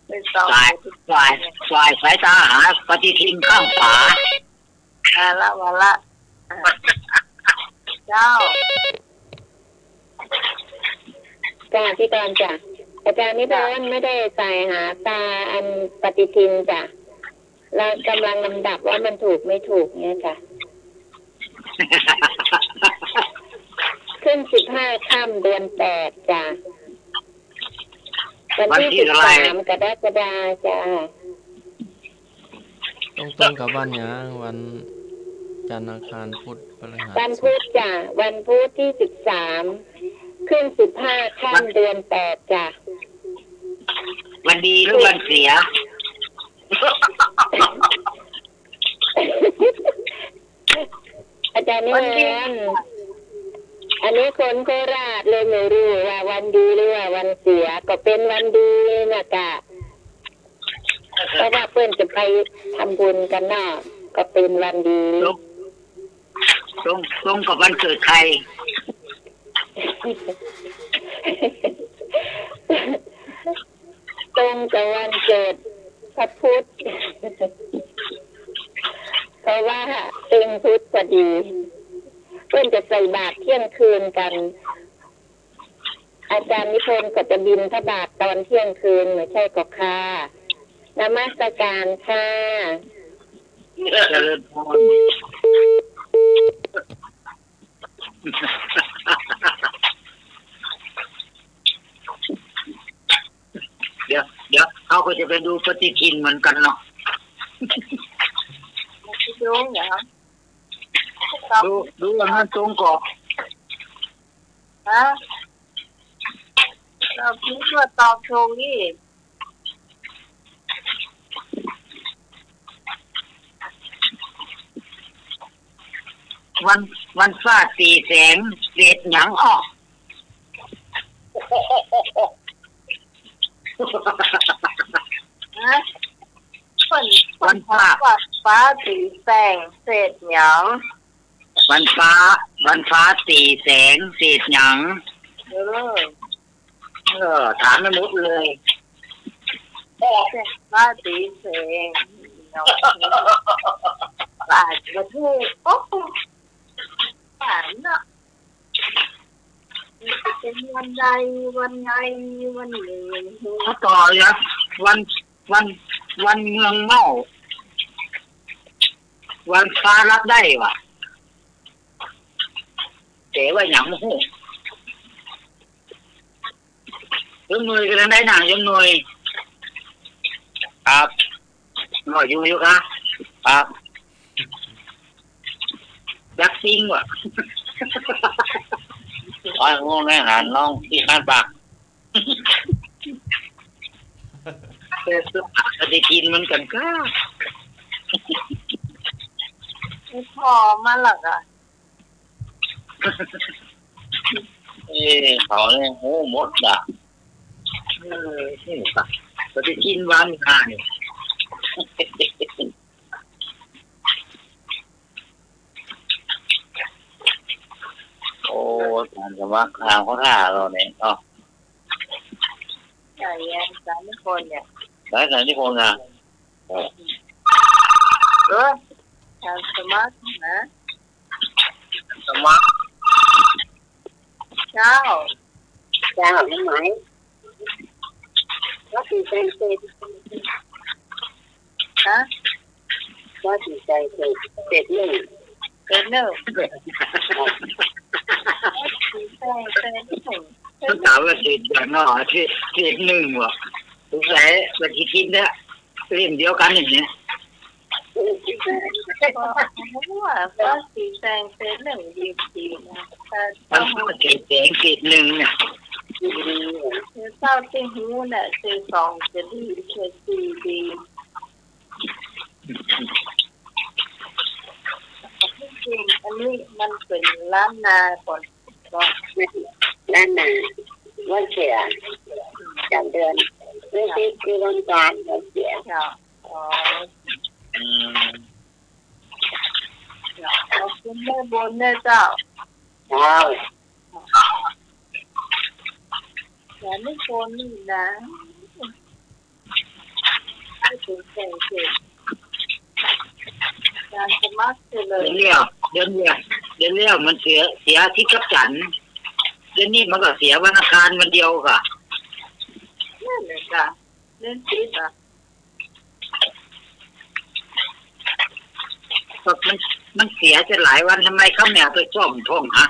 เป็นตอบ ฝ่ายสายตาหาปฏิทินข้างฝา มาละเจ้า จ้าพี่กรณ์จ้ะอาจารย์นิพนธ์ไม่ได้ใส่หาตาอันปฏิทินจ้ะเรากำลังลำดับว่ามันถูกไม่ถูกเนี่ยจ้ะขึ้น15 ค่ำเดือน 8จ้ะวันที่13 กรกฎาคมจ้ะ ตรงกับวันหยังวันจันทร์อังคารพุธพฤหัส วันพุธจ้ะวันพุธที่13 ขึ้น15 ค่ำเดือน 8จ้ะ วันดีหรือวันเสีย อาจารย์นี่มันอันนี้คนโคราชเลยไม่รู้ว่าวันดีหรือว่าวันเสียก็เป็นวันดีนะกะเพราะว่าเพื่อนจะไปทำบุญกันเนาะก็เป็นวันดี ตรงกับวันเกิดใคร ตรงกับวันเกิดพระพุทธเพราะว่าเป็นพุทธพอดีเพื่อนจะใส่บาตรเที่ยงคืนกันอาจารย์นิพนธ์ก็จะบินพระบาทตอนเที่ยงคืนไม่ใช่ก็ค่ะนมัสการค่ะ เจริญพรเดี๋ยวเขาก็จะไปดูปฏิทินเหมือนกันเนาะ ไม่ดูเหรอ ดูว่ามันตรงกับ ฮะเราพิมพ์ตัวตอบถูกนี่ วันฟ้าสีแสงเศษหยังออก ฮะวันฟ้าสีแสงเศษหยัง วันฟ้าสีแสงเศษหยัง ถามไม่หมดเลย ฟ้าสีแสงป่าจะถูกโอ้ป่าเนาะเป็นวันใดวันไงวันหนึ่ง เขาต่อเลยครับวันเมืองเมาวันฟ้ารับได้วะแต่ว่าหยังโมโหยมหน่วยกันได้หนังยมหน่วย ครับ หน่อยอยู่ครับ ครับ ดักซิงวะ อ้อยงงแน่หานน้องที่ข้านปาก แต่สุดปฏิทินมันกันก็ ไม่พอมาหรอกอ่ะ เขาเนี่ยโหหมดอ่ะ นี่ค่ะปฏิทินวันงานนี่ โอ้การสมัครทางเขาท่าเราเนี่ยอ๋อ ใหญ่แย่สามคนเนี่ย ได้ไหนที่คนอ่ะ การสมัครนะ สมัคร เจ้า ไม่ไหมว่าสีใจเสร็จ ฮะ ว่าสีใจเสร็จเสร็จหนึ่ง เป็นหนึ่งสีแดงเป็นหนึ่ง ถ้าถามว่าเศษอย่างน้อยเศษหนึ่งวะสงสัยปฏิทินเนี่ยเล่มเดียวกันอย่างเนี้ย ว่าสีแดงเป็นหนึ่งดีนะแต่ มันก็เศษแสงเศษหนึ่งเนี่ย เจ้าที่หูเนี่ยสีสองจะดีเสียสีดีจริงอันนี้มันเป็นล้านนาก่อนก่อน ด้านหน้าวันเสียจำเดือนเรื่องที่คือวันการวันเสีย เนาะอ๋อ อืม ขอบคุณแม่บนนะเจ้า เช้า แต่ไม่คนนี่นะไม่ถึงแต่งเสร็จการสมัครเลย เดือนเลี้ยวมันเสียที่กับจันทร์เดือนนี้มันก็เสียวันอังคารวันเดียวค่ะ นั่นเลยจ้ะเล่นซีดอ่ะ ก็มันเสียจะหลายวันทำไมเขาแม่ไปซ่อมท่องฮะ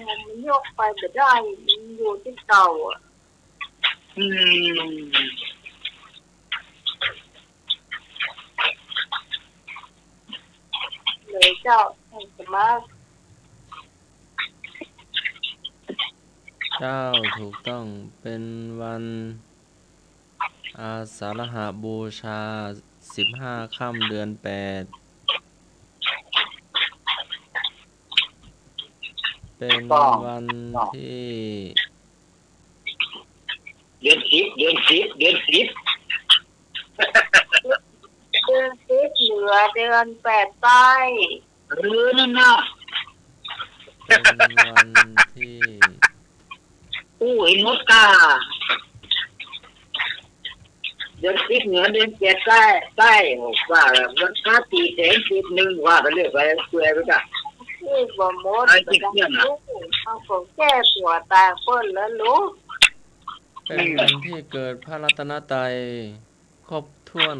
มันยกไปไม่ได้มันอยู่ที่เก่าอ่ะ อืม เลยเจ้าให้สมัคร เจ้าถูกต้องเป็นวันอาสาฬหบูชา15 ค่ำเดือน 8เป็นวันที่ เดือน10เดือน10เดือน10 เดือนสิบเหนือเดือนแปดใต้ นั่นน่ะ เป็นวันที่ อู้เห็นมดกาเดือน10เหนือเดือน8ใต้ว่าวันค่าตีแสง1ว่าไปเรื่อยไปเปื่อยไปจ้ะ ที่บ่หมด ไอ้ที่เที่ยงน่ะ เอาของแก้ปวดตาเปิ้นแล้วลูก เป็นวันที่เกิดพระรัตนตรัยครบถ้วน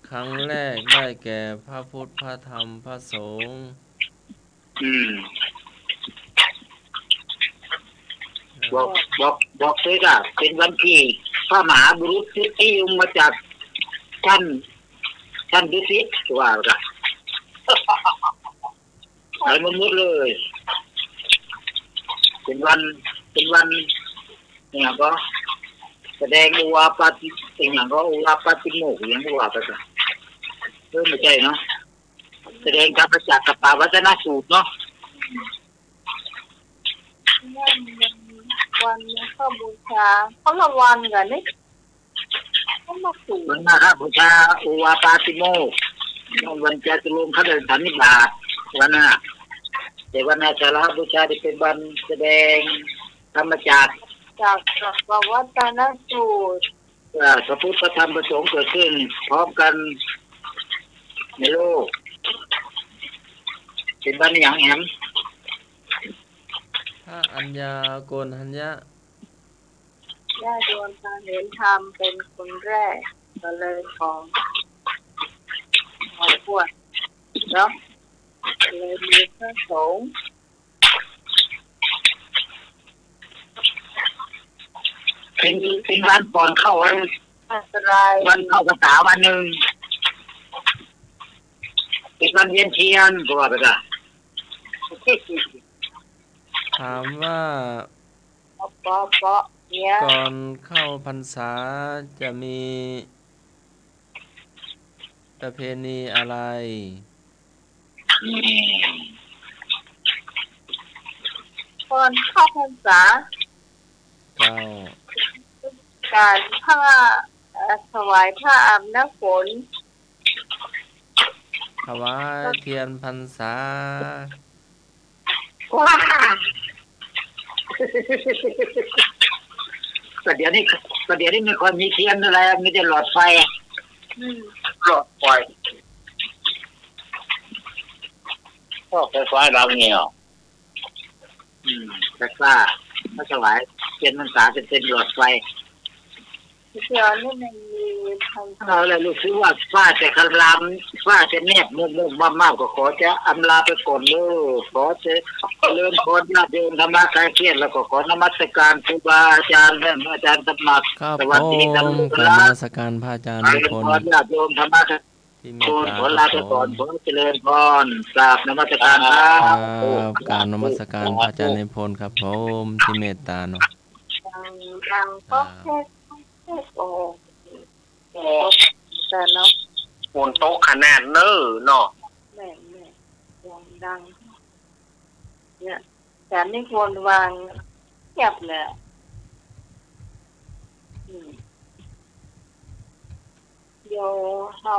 ครั้งแรกได้แก่พระพุทธพระธรรมพระสงฆ์ บอกเลยจ้ะเป็นวันที่พระมหาบุรุษที่ยงมาจากท่านดุสิตว่าจ้ะอะไรมันมุดเลย เป็นวันเนี่ยก็แสดงอุวาปาติสิ่งอย่างก็อุวาปาติโมกข์อย่างที่ว่าไปจ้ะไม่ใช่เนาะแสดงธรรมจักรกับปาวัฒนสูตรเนาะ วันเข้าบูชาเขาละวันกันนี่เขามาสู่ วันมาฆบูชาอุวาปาติโมกข์วันจะลงพระเดินสันนิบาตวันน่ะแต่วันอาสาฬหบูชาที่เป็นวันแสดงธรรมจักร จากปวัตนสูตร พระพุทธพระธรรมพระสงฆ์เกิดขึ้นพร้อมกันในโลกเป็นวันอย่างแหม พระอัญญาโกณทัญญะ ญาติโยมทางเห็นธรรมเป็นคนแรกก็เลยของบวชเนาะเลยมีพระสงฆ์ เป็นวันก่อนเข้า อันตราย วันเข้าพรรษาวันหนึ่งเป็นวันเวียนเทียนก็ว่าไปจ้ะ ถามว่า เปาะเนี่ย ก่อนเข้าพรรษาจะมีประเพณีอะไร ก่อนเข้าพรรษา เจ้า การผ้าถวายผ้าอาบน้ำฝน ถวายเทียนพรรษา ว้าแต่เดี๋ยวนี้ไม่ค่อยมีเทียนอะไรมีแต่หลอดไฟ หลอดไฟก็ไฟฟ้าเราเงี้ย แต่กล้ามาถวายเทียนพรรษาเป็นหลอดไฟ เดี๋ยวนี้มันมีทาง เราเลยรู้สึกว่าฟ้าจะคลามฟ้าจะแนบมุมมากๆก็ขอจะอำลาไปก่อนเด้อขอจะเริ่มพรญาติโยมธรรมะคลายเครียดแล้วก็ขอนมัสการครูบาอาจารย์และอาจารย์สมัคร ครับ ส ผ วัสดีครั ม บ กราบนมัสการพระอาจารย์ทุกคน ขอญาติโยมธรรมะ ที่เม โก ต น ตา ขอลาไป ครับผ ก่อน ม ขอเจริญพรกราบนมัสการครั ค บ รับกราบนมัสการพระอาจารย์ในพลครับผมที่เมตตาเนาะ ดังก็แค่โอ้แต่เนาะ บนโต๊ะขนาดเน้อเนาะ แม่ยังดังเนี่ยแต่ไม่ควรวางเงียบเลยเดี๋ยวเรา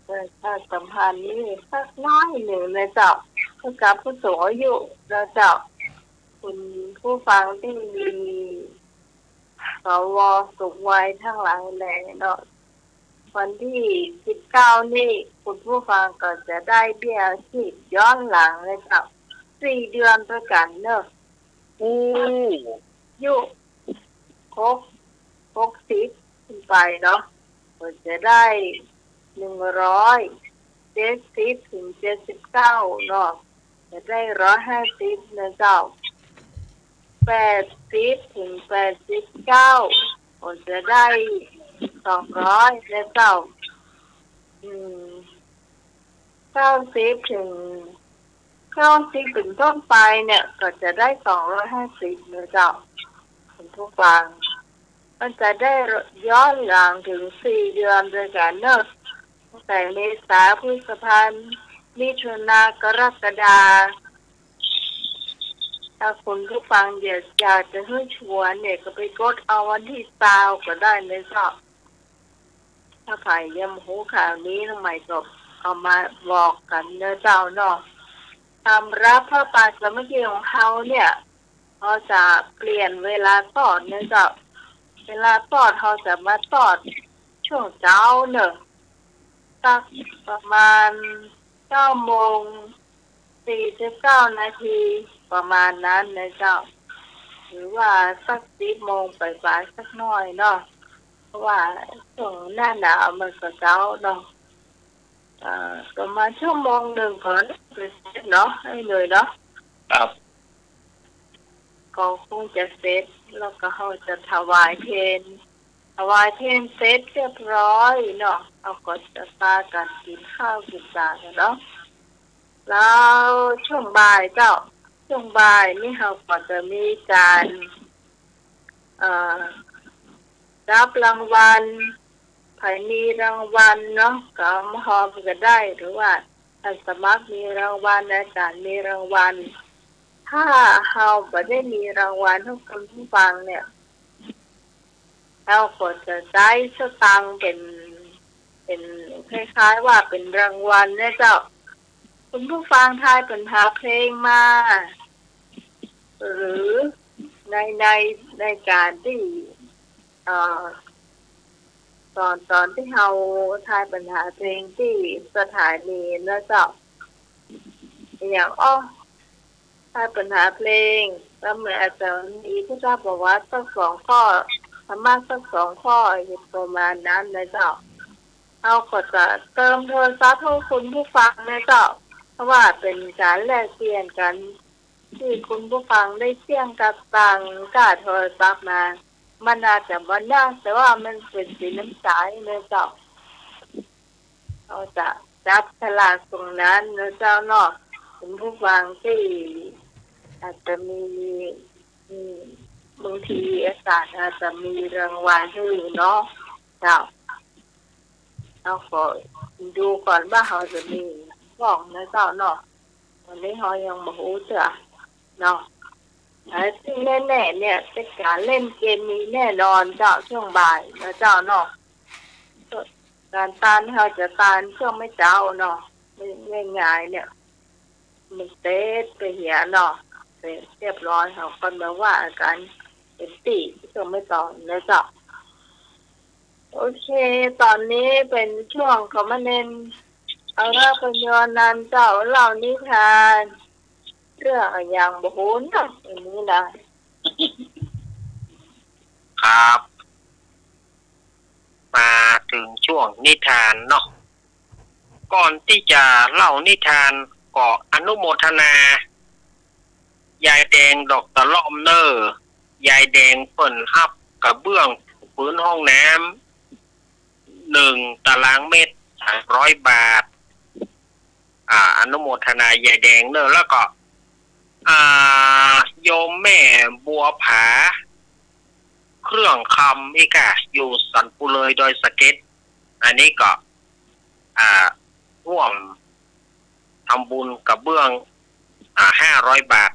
ประชาสัมพันธ์นี่สักน้อยหนึ่งนะเจ้าผู้กับผู้สูงอายุเราเจ้าคุณผู้ฟังที่มีสวสุขวัยทั้งหลายแหล่เนาะวันที่19นี่คุณผู้ฟังก็จะได้เบี้ยชีพย้อนหลังเลยเจ้า4 เดือนด้วยกันเนอะยุครบ60ขึ้นไปเนาะก็จะได้170ถึง79เนาะจะได้150นะเจ้า80ถึง89ก็จะได้200นะเจ้า90ถึงต้นไปเนี่ยก็จะได้250นะเจ้า คุณผู้ฟังมันจะได้ย้อนหลังถึง4 เดือนด้วยกันเนอะตั้งแต่เมษาพฤษภาคมมิถุนากรกฎาถ้าคุณผู้ฟังอยากจะให้ชวนเนี่ยก็ไปกดเอาวันที่20ก็ได้เลยเจ้าถ้าใครยังหูข่าวนี้ทำไมก็เอามาบอกกันเนอะเจ้าเนาะทำรับพระป่าสามัคคีของเขาเนี่ยเขาจะเปลี่ยนเวลาทอดเนอะเจ้าเวลาทอดเขาจะมาทอดช่วงเช้าเนอะสักประมาณ9:49 นาทีประมาณนั้นนะเจ้าหรือว่าสัก10 โมงไปสักหน่อยเนาะเพราะว่าช่วงหน้าหนาวมันก็เช้าเนาะประมาณ1 ชั่วโมงก่อนเนาะให้เลยเนาะ ครับ ก็คงจะเสร็จแล้วก็เขาจะถวายเพลเสร็จเรียบร้อยเนาะเอาก็จะพากันกินข้าวกินปลากันเนาะแล้วช่วงบ่ายนี่เขาก็จะมีการรับรางวัลใครมีรางวัลเนาะก็มาหอมก็ได้หรือว่าท่านสมัครมีรางวัลอาจารย์มีรางวัลถ้าเราไม่ได้มีรางวัลทุกคนผู้ฟังเนี่ยเราก็จะได้สตางค์เป็นคล้ายๆว่าเป็นรางวัลนะเจ้าคุณผู้ฟังทายเป็นหาเพลงมาหรือในการที่ตอนที่เราทายปัญหาเพลงที่สถานีนะเจ้าอย่างทายปัญหาเพลงแล้วเหมือนอาจารย์มีผู้ทราบบอกว่าสัก2 ข้อสามารถสัก2 ข้อประมาณนั้นนะเจ้าเราก็จะเติมโทรศัพท์ให้คุณผู้ฟังนะเจ้าเพราะว่าเป็นการแลกเปลี่ยนกันที่คุณผู้ฟังได้เสี่ยงกับตังค่าโทรศัพท์มามันอาจจะบ่น่าแต่ว่ามันเป็นสีน้ำใสนะเจ้าเราจะจับฉลากตรงนั้นนะเจ้าเนาะคุณผู้ฟังที่อาจจะมีบางทีอาจารย์อาจจะมีรางวัลให้เนาะเจ้าเราขอดูก่อนว่าเขาจะมีบอกนะเจ้าเนาะวันนี้เขายังไม่รู้เจ้าเนาะซึ่งแน่ๆเนี่ยเป็นการเล่นเกมมีแน่นอนเจ้าช่วงบ่ายนะเจ้าเนาะการตานเขาจะตานช่วงไม่เจ้าเนาะไม่ง่ายเนี่ยมันเต๊ดไปเหียเนาะเรียบร้อยเขาคนมาว่าการเป็นตีช่วงไม่ต่อนะเจ้าโอเคตอนนี้เป็นช่วงของมันเน้นเอาละปัญญานันเจ้าเล่านิทานเรื่องอย่างโบหูนเนาะอย่างนี้นะครับ มาถึงช่วงนิทานเนาะก่อนที่จะเล่านิทานก็อนุโมทนายายแดงดอกตะล่อมเนอร์ยายแดงเปิ่นฮับกระเบื้องพื้นห้องน้ำ1 ตารางเมตร300 บาทอนุโมทนายายแดงเนอร์แล้วก็โยมแม่บัวผาเครื่องคำอีกอะอยู่สันปุเลยโดยสเก็ตอันนี้ก็ร่วมทำบุญกับเบื้อง500 บาท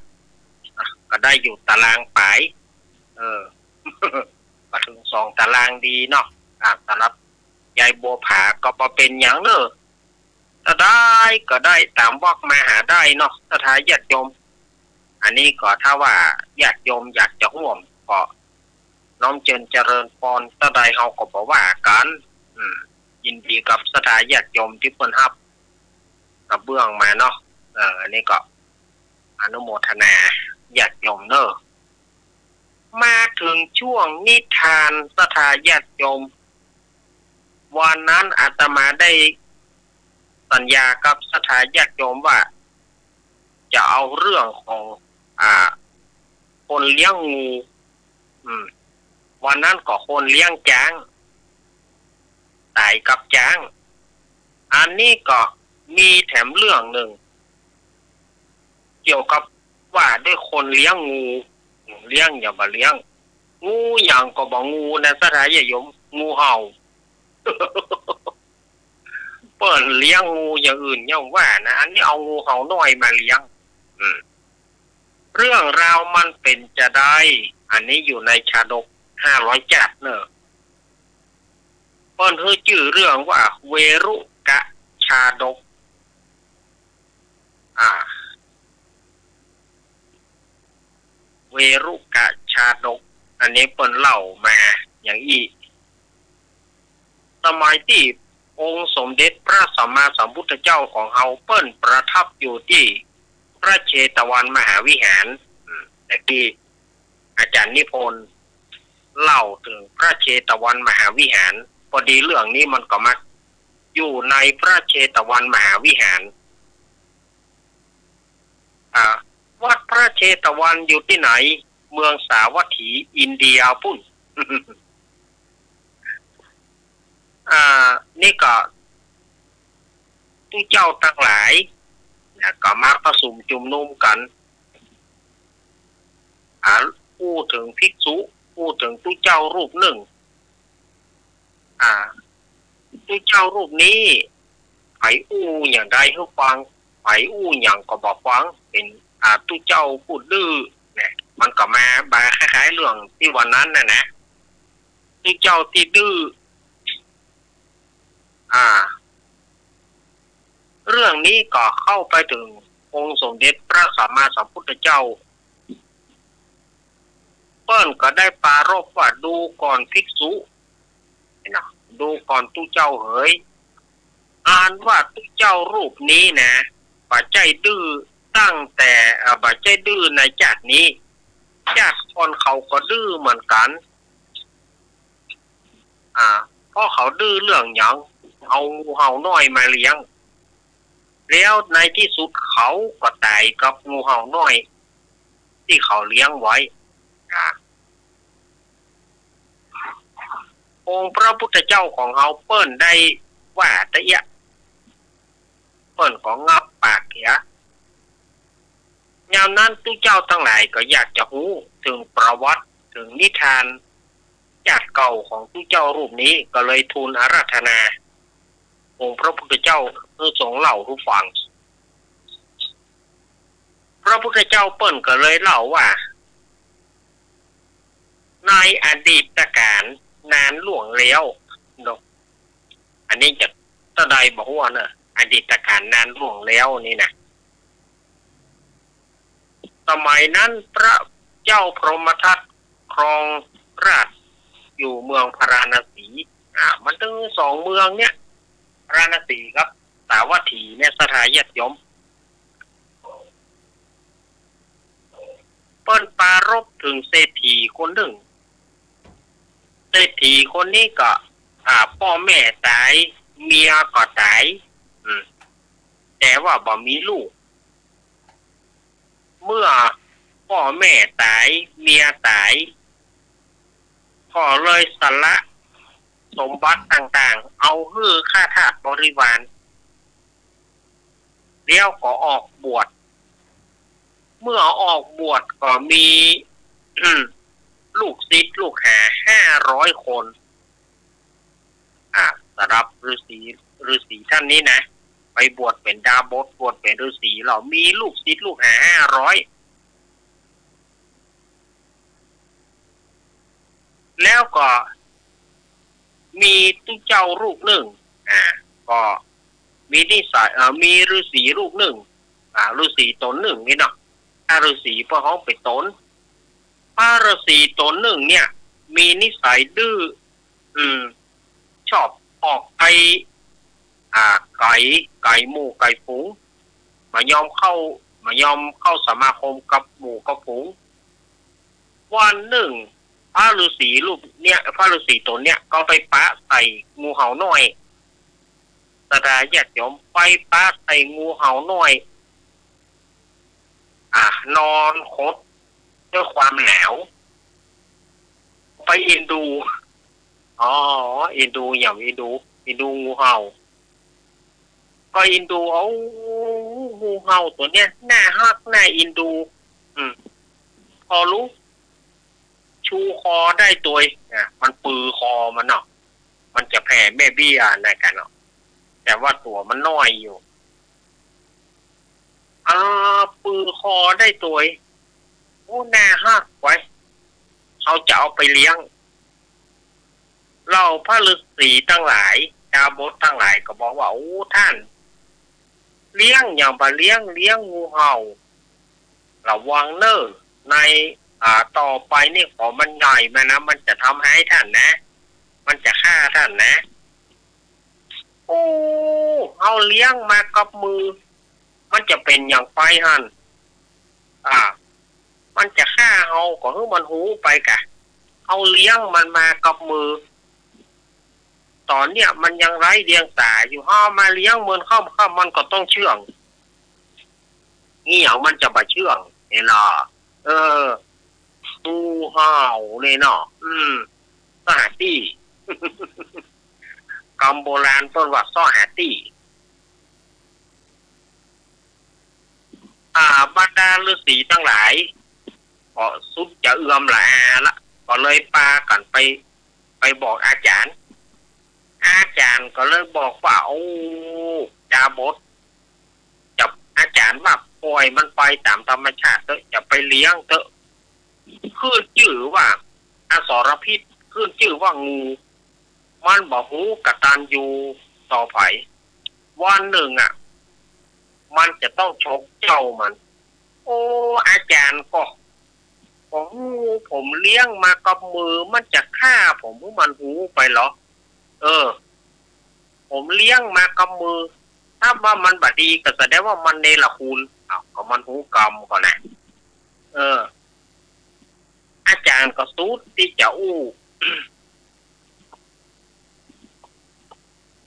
ก็ได้อยู่ตารางปลายมาถึง2 ตารางดีเนาะสำหรับยายบัวผาก็พอเป็นอย่างเนอะถ้าได้ก็ได้ตามบอกมาหาได้เนาะถ้าทายญาติโยมอันนี้ก็ถ้าว่าญาติโยมอยากจะร่วมก็น้อมเจริญพรถ้าใดเฮาก็บอกว่ากันยินดีกับสถาญาติโยมที่เพิ่นรับกับเบื้องมาเนาะอันนี้ก็อนุโมทนาญาติโยมเนอะมาถึงช่วงนิทานสถาญาติโยมวันนั้นอาตมาได้สัญญากับสถาญาติโยมว่าจะเอาเรื่องของคนเลี้ยงงูวันนั้นก็คนเลี้ยงช้างตายกับช้างอันนี้ก็มีแถมเรื่องหนึ่งเกี่ยวกับว่าด้วยคนเลี้ยงงูเลี้ยงอย่ามาเลี้ยง งูอย่างก็บอกงูนะสถานยมงูเห่า เปิดเลี้ยงงูอย่างอื่นยังว่านะอันนี้เอางูเห่าน้อยมาเลี้ยงเรื่องราวมันเป็นจะได้ อันนี้อยู่ในชาดก500 จัดเนอะเปิ้นเฮอชื่อเรื่องว่าเวรุกะชาดกเวรุกะชาดกอันนี้เปิ้นเล่ามาอย่างอีสมัยที่องค์สมเด็จพระสัมมาสัมพุทธเจ้าของเฮาเปิ้นประทับอยู่ที่พระเชตวันมหาวิหารแต่ที่อาจารย์นิพนธ์เล่าถึงพระเชตวันมหาวิหารพอดีเรื่องนี้มันก็มาอยู่ในพระเชตวันมหาวิหารวัดพระเชตวันอยู่ที่ไหนเมืองสาวัตถีอินเดียปุ่น นี่ก็ทุกเจ้าทั้งหลายก็มาประชุมจุมนุมกันพูดถึงภิกษุพูดถึงทุกเจ้ารูปหนึ่งทุกเจ้ารูปนี้ไผอู้อย่างใดให้ฟังไผอู้อย่างก็บอกฟังเป็นทุกเจ้าพูดดื้อเนี่ยมันก็มาคล้ายๆเรื่องที่วันนั้นนะทุกเจ้าที่ดื้อเรื่องนี้ก็เข้าไปถึงองค์สมเด็จพระสัมมาสัมพุทธเจ้าเปิ้นก็ได้ปรารภว่าดูก่อนภิกษุนะดูก่อนทุกเจ้าเอ๋ยอ่านว่าทุกเจ้ารูปนี้นะปัจจัยดื้อตั้งแต่ปัจจัยดื้อในจากนี้จากคนเขาก็ดื้อเหมือนกันเพราะเขาดื้อเรื่องหยังเอางูเห่าน้อยมาเลี้ยงแล้วในที่สุดเขาก็ตายกับงูเห่าน้อยที่เขาเลี้ยงไว้องค์พระพุทธเจ้าของเขาเปิ้นได้ว่าตะเอียเปิ้นของงับปากเสียยามนั้นทุกเจ้าทั้งหลายก็อยากจะรู้ถึงประวัติถึงนิทานจากเก่าของทุกเจ้ารูปนี้ก็เลยทูลอาราธนาองค์พระพุทธเจ้าเพื่อทรงเล่าให้ฟังพระพุทธเจ้าเปิ้นก็เลยเล่าว่าในอดีตการนานล่วงแล้วอันนี้จะตะใดบอกว่านะอดีตการนานล่วงแล้วนี่นะสมัยนั้นพระเจ้าพรหมทัตครองราชอยู่เมืองพาราณสีมันถึง2 เมืองเนี่ยพาราณสีครับสาวัตถีเนี่ยสถานญาติโยมเปิ้นปรารภถึงเศรษฐีคนหนึ่งเศรษฐีคนนี้ก็พ่อแม่ตายเมียก็ตายแต่ว่าบ่มีลูกเมื่อพ่อแม่ตายเมียตายก็เลยสละสมบัติต่างๆเอาฮื้อข้าทาสบริวารแล้วก็ออกบวชเมื่อออกบวชก็มีลูกศิษย์ลูกหา500 คนสำหรับฤาษีท่านนี้นะไปบวชเป็นดาบสบวชเป็นฤาษีเรามีลูกศิษย์ลูกหา500แล้วก็มีทุกเจ้ารูปหนึ่งก็มีนิสัยมีฤาษีรูปหนึ่งฤาษีตนหนึ่งนี่เนาะถ้าฤาษีพวกเขาไปตนพระฤาษีตนหนึ่งเนี่ยมีนิสัยดื้อชอบออกไปไก่หมู่ไก่ฝูงมายอมเข้าสมาคมกับหมู่กับฝูงวันหนึ่งพระฤาษีรูปเนี่ยพระฤาษีตนเนี่ยก็ไปปะใส่งูเห่าน้อยสดาญาติโยมไปปะใส่งูเห่าน้อยนอนคดด้วยความหนาวไปเอ็นดูเอ็นดูอย่างเอ็นดูงูเห่าก็เอ็นดูเอางูเห่าตัวเนี้ยน่าฮักน่าเอ็นดูพอรู้ ชูคอได้ตัวมันปือคอมันเนาะมันจะแผ่แม่เบี้ยนะกันเนาะแต่ว่าตัวมันน้อยอยู่ปือคอได้ตัวโอ้น่าฮักไว้เขาจะเอาไปเลี้ยงเราพระฤาษีทั้งหลายดาบดทั้งหลายก็บอกว่าโอ้ท่านเลี้ยงอย่างบะเลี้ยงงูเห่าระวังเนอในต่อไปนี่ขอมันใหญ่มานะมันจะทำให้ท่านนะมันจะฆ่าท่านนะโอ้เอาเลี้ยงมากับมือมันจะเป็นอย่างไฟหันมันจะฆ่าเอาก็ให้มันหูไปกะเอาเลี้ยงมันมากับมือตอนเนี้ยมันยังไร้เดียงสาอยู่ห้ามาเลี้ยงมันเข้ามันก็ต้องเชื่องนี่อย่างมันจะมาเชื่องเนี่ยเนาะงูเห่าเนี่ยเนาะซ่อหาตี้ คำโบราณต้นว่าซ่อหาตี้บรรดาฤาษีทั้งหลายก็สุดจะเอื้อมละก็เลยปากันไปบอกอาจารย์ก็เลยบอกว่าโอ้ดาบดจับอาจารย์ว่าปล่อยมันไปตามธรรมชาติเถอะจะไปเลี้ยงเถอะขึ้นชื่อว่าอสรพิษขึ้นชื่อว่างูมันบอกหูกตัญญูต่อไปวันหนึ่งมันจะต้องชกเจ้ามันโอ้อาจารย์ก็ผมเลี้ยงมากับมือมันจะฆ่าผมมันหูไปเหรอผมเลี้ยงมากับมือถ้าว่ามันบดีก็แสดงว่ามันเนรคุณก็มันหูกรรมก่อนนะอาจารย์ก็สู้ที่จะ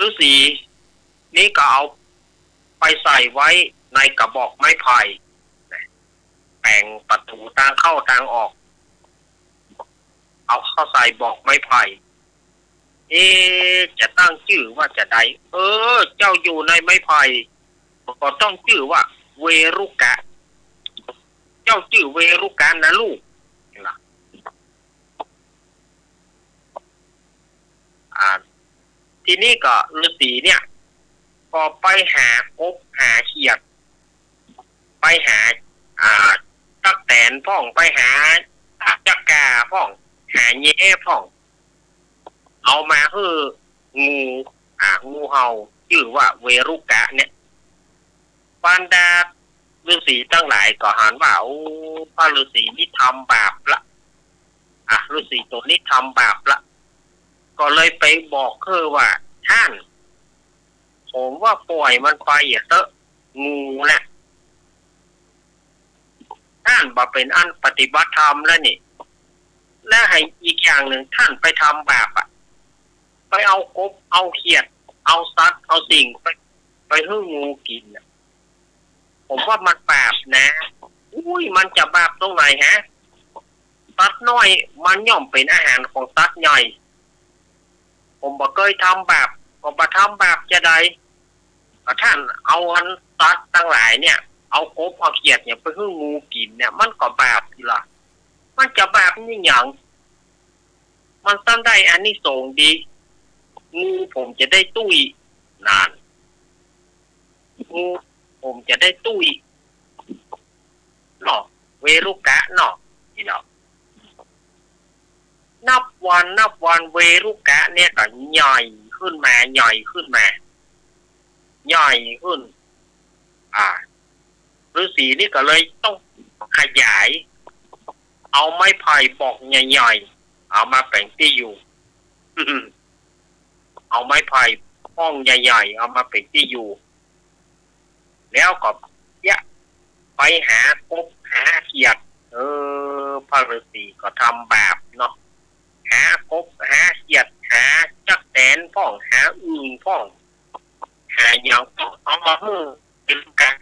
ฤาษีนี่ก็เอาไปใส่ไว้ในกระบอกไม้ไผ่แป่งประตูทางเข้าทางออกเอาเข้าใส่บอกไม้ไผ่จะตั้งชื่อว่าจะได้เจ้าอยู่ในไม้ไผ่ก็ต้องชื่อว่าเวรุกะเจ้าชื่อเวรุกะนะลูกทีนี้ก็ฤาษีเนี่ยก็ไปหากบหาเขียดไปหาตักแตนพ่องไปหาจักกาพ่องหาแย่พ่องเอามาคืองูเห่าชื่อว่าเวรุกะเนี่ยบรรดาฤาษีทั้งหลายก็หันว่าพระฤาษีนี่ทำบาปละฤาษีตัวนี้ทำบาปละก็เลยไปบอกว่าท่านผมว่าปล่อยมันไปเถอะงูนะท่านบ่เป็นอันปฏิบัติธรรมแล้วนี่และให้อีกอย่างหนึ่งท่านไปทำบาปไปเอากบเอาเขียดเอาสัตว์เอาสิ่งไปให้งูกินผมว่ามันบาปนะมันจะบาปตรงไหนฮะสัตว์น้อยมันย่อมเป็นอาหารของสัตว์ใหญ่ผมบ่เคยทำบาปก็บ่ทำบาปจะได้ท่านเอาสัตว์ทั้งหลายเนี่ยเอากบเอาเขียดเนี่ยไปให้งูกินเนี่ยมันก็บาปทีละมันจะบาปนี่อย่างมันต้องได้อานิสงส์ดีงูผมจะได้ตุ้ยนานงูผมจะได้ตุ้ยเนาะเวรุกะเนาะนี่เนาะนับวันเวรุกะเนี่ยก็ใหญ่ขึ้นมาใหญ่ขึ้นฤาษีนี่ก็เลยต้องขยายเอาไม้ไผ่บอกใหญ่ๆเอามาแปลงที่อยู่ เอาไม้ไผ่ป้องใหญ่ๆเอามาเป็นที่อยู่แล้วก็ไปหากบหาเขียดพระฤาษีก็ทำบาปเนาะหากบหาเขียดหาจักแตนป้องหาอึ่งป้องหาอย่างเอามาเป็นกัน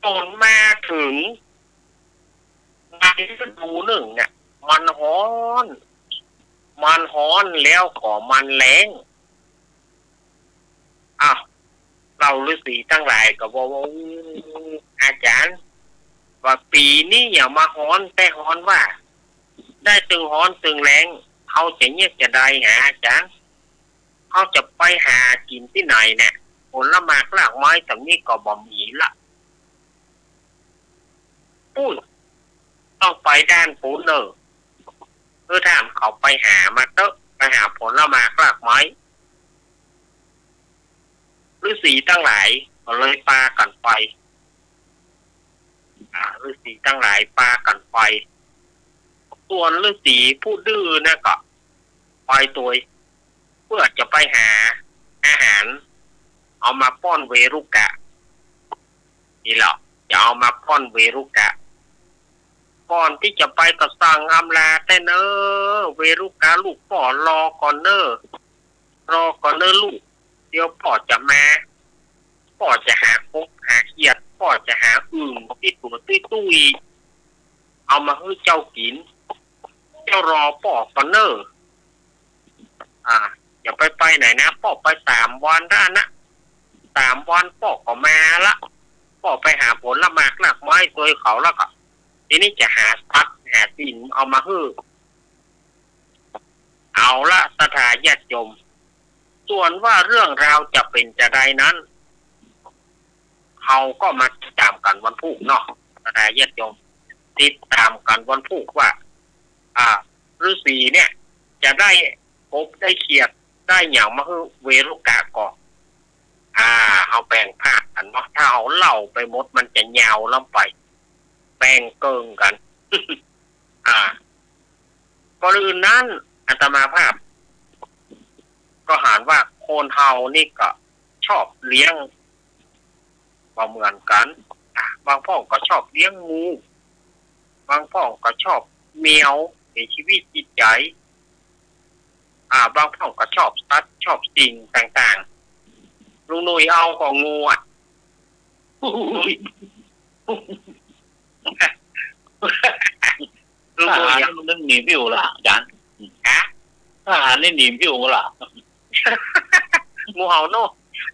จนมาถึงในฤดูหนึ่งเนี่ยมันร้อนแล้วก็มันแรงเราฤาษีทั้งหลายก็บอกว่าอาจารย์ ว่าปีนี้อย่ามาฮ้อนแต่ฮ้อนว่า ได้ตึงฮ้อนตึงแรงเขาจะเงียบจะได้หาอาจารย์เขาจะไปหากินที่ไหนเนี่ยผลไม้รากไม้สำนี้ก็บ่มีละปุ้ยต้องไปด้านปูนเนอเพื่อถามเขาไปหามาเตอะไปหาผลไม้รากไม้ฤาษีตั้งหลายก็เลยปากันไปฤาษีตั้งหลายปากันไปส่วนฤาษีผู้ดื้อนะก็ปล่อยตัวเพื่อจะไปหาอาหารเอามาป้อนเวรุกะนี่หรอจะเอามาป้อนเวรุกะก่อนที่จะไปก็สั่งอำลาแต่เนอเวรุกะลูกพ่อรอก่อนเนอลูกเดี๋ยวพ่อจะมาพ่อจะหากบหาเขียดพ่อจะหาอึ่งที่ตัวตุ้ยเอามาให้เจ้ากินเจ้ารอพ่อก่อนเนออย่าไปไหนนะพ่อไป3 วันได้นะ3 วันพ่อก็มาละพ่อไปหาผลไม้รากไม้ตัวเขาแล้วก็ทีนี้จะหาพักหาสินเอามาให้เอาละสถาญาติโยมส่วนว่าเรื่องราวจะเป็นจะใดนั้นเขาก็มาติดตามกันวันพุธเนาะสถาญาติโยมติดตามกันวันพุธว่าฤาษีเนี่ยจะได้พบได้เขียดได้อย่างมาให้เวรุกะก่อนเอาแบ่งภาคกันเนาะถ้าเอาเล่าไปหมดมันจะยาวล้ำไปแบ่งเกิงกันก่อนอื่นนั้นอาตมาภาพก็หารว่าคนเฮานี่ก็ชอบเลี้ยงบ่เหมือนกันบางพ่อก็ชอบเลี้ยงงูบางพ่อก็ชอบแมวในชีวิตจิตใจบางพ่อก็ชอบสัตว์ชอบสิ่งต่างๆลุงหนุ่ยเอาของงูลุงหนุ่ยมันนึกหนีพิวละอาจารย์ทหารนี่หนีพิวละงูเห่าโน่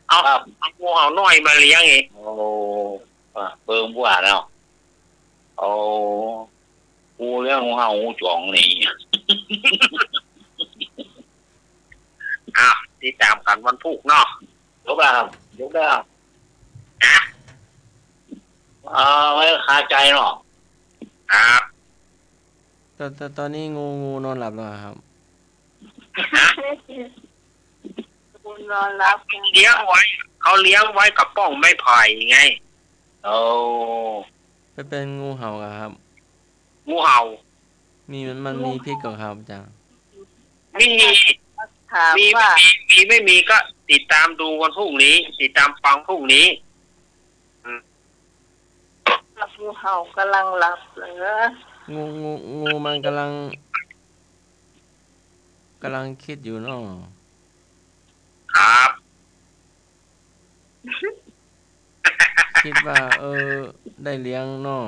เอางูเห่าน้อยมาเลี้ยงเองโอ้เบิ่งบัวแล้วกูเลี้ยงงูเห่างูจ่องนี่ติดตามกันวันพุธเนาะยกได้ไว้คาใจเนาะครับตอนนี้งูนอนหลับแล้วครับคุณนอนรับเลี้ยงไว้เขาเลี้ยงไว้กับป้องไม้ไผ่ไงเป็นงูเห่าครับงูเห่ามันมีพิษกับครับอาจารย์มีไม่มีก็ติดตามดูวันพรุ่งนี้ติดตามฟังพรุ่งนี้งูเห่ากำลังหลับเลยงูมันกำลังคิดอยู่เนาะครับ คิดว่าได้เลี้ยงเนาะ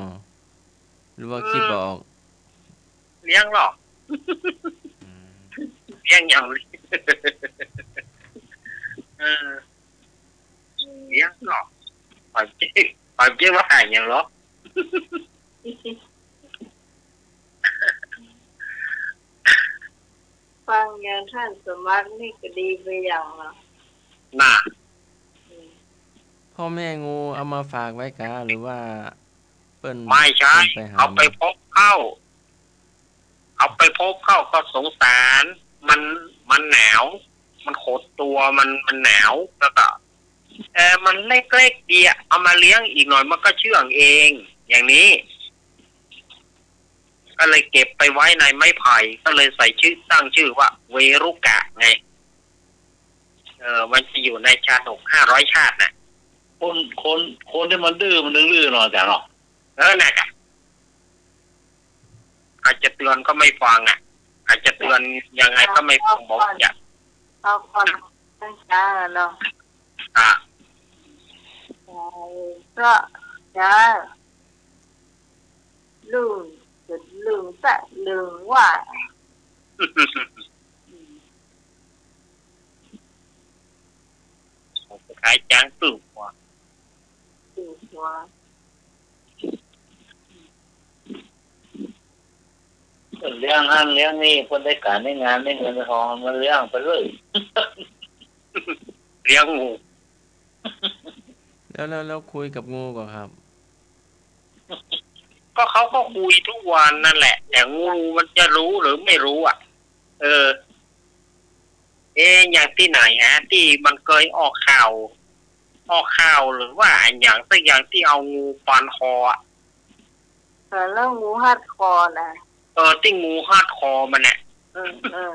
หรือว่าคิดบอกเลี้ยงหรอกเลี้ยงอย่างนี้เลี้ยงหรอกปล่อยเจ้าว่าหายอย่างหรอฟังอย่างท่านสมัครนี่ก็ดีไปอย่างน่ะพ่อแม่งูเอามาฝากไว้กะหรือว่าเปิ้นไม่ใช่เอาไปพบเข้าก็สงสารมันหนาวมันขดตัวมันหนาวแล้วก็มันเล็กๆดีเอามาเลี้ยงอีกหน่อยมันก็เชื่องเองอย่างนี้ก็เลยเก็บไปไว้ในไม้ไผ่ก็เลยใส่ชื่อตั้งชื่อว่าเวรุกะไงมันจะอยู่ในชาดก500 ชาติน่ะคนที่มันดื้อมันดื้อเนาะอาจารย์เนาะน่ะอาจจะเตือนก็ไม่ฟังอาจจะเตือนยังไงก็ไม่ฟังบอกอย่าเอาก่อนช้าเนาะก็จะลืมแต่ลืมว่าขายจางตื่นหัว เลี้ยงอันเลี้ยงนี่คนได้การได้งานได้เงินได้ทองมันเลี้ยงไปเลย เลี้ยงงู แล้วคุยกับงูก่อนครับ ก็เขาก็คุยทุกวันนั่นแหละ แต่งูมันจะรู้หรือไม่รู้อ่ะ อย่างที่ไหนฮะที่มันเคยออกข่าวหรือว่าอย่างสักอย่างที่เอางูฟันคออ่ะ แล้วงูหัดคอนะ ที่งูฮาดคอมันเนี่ย เออ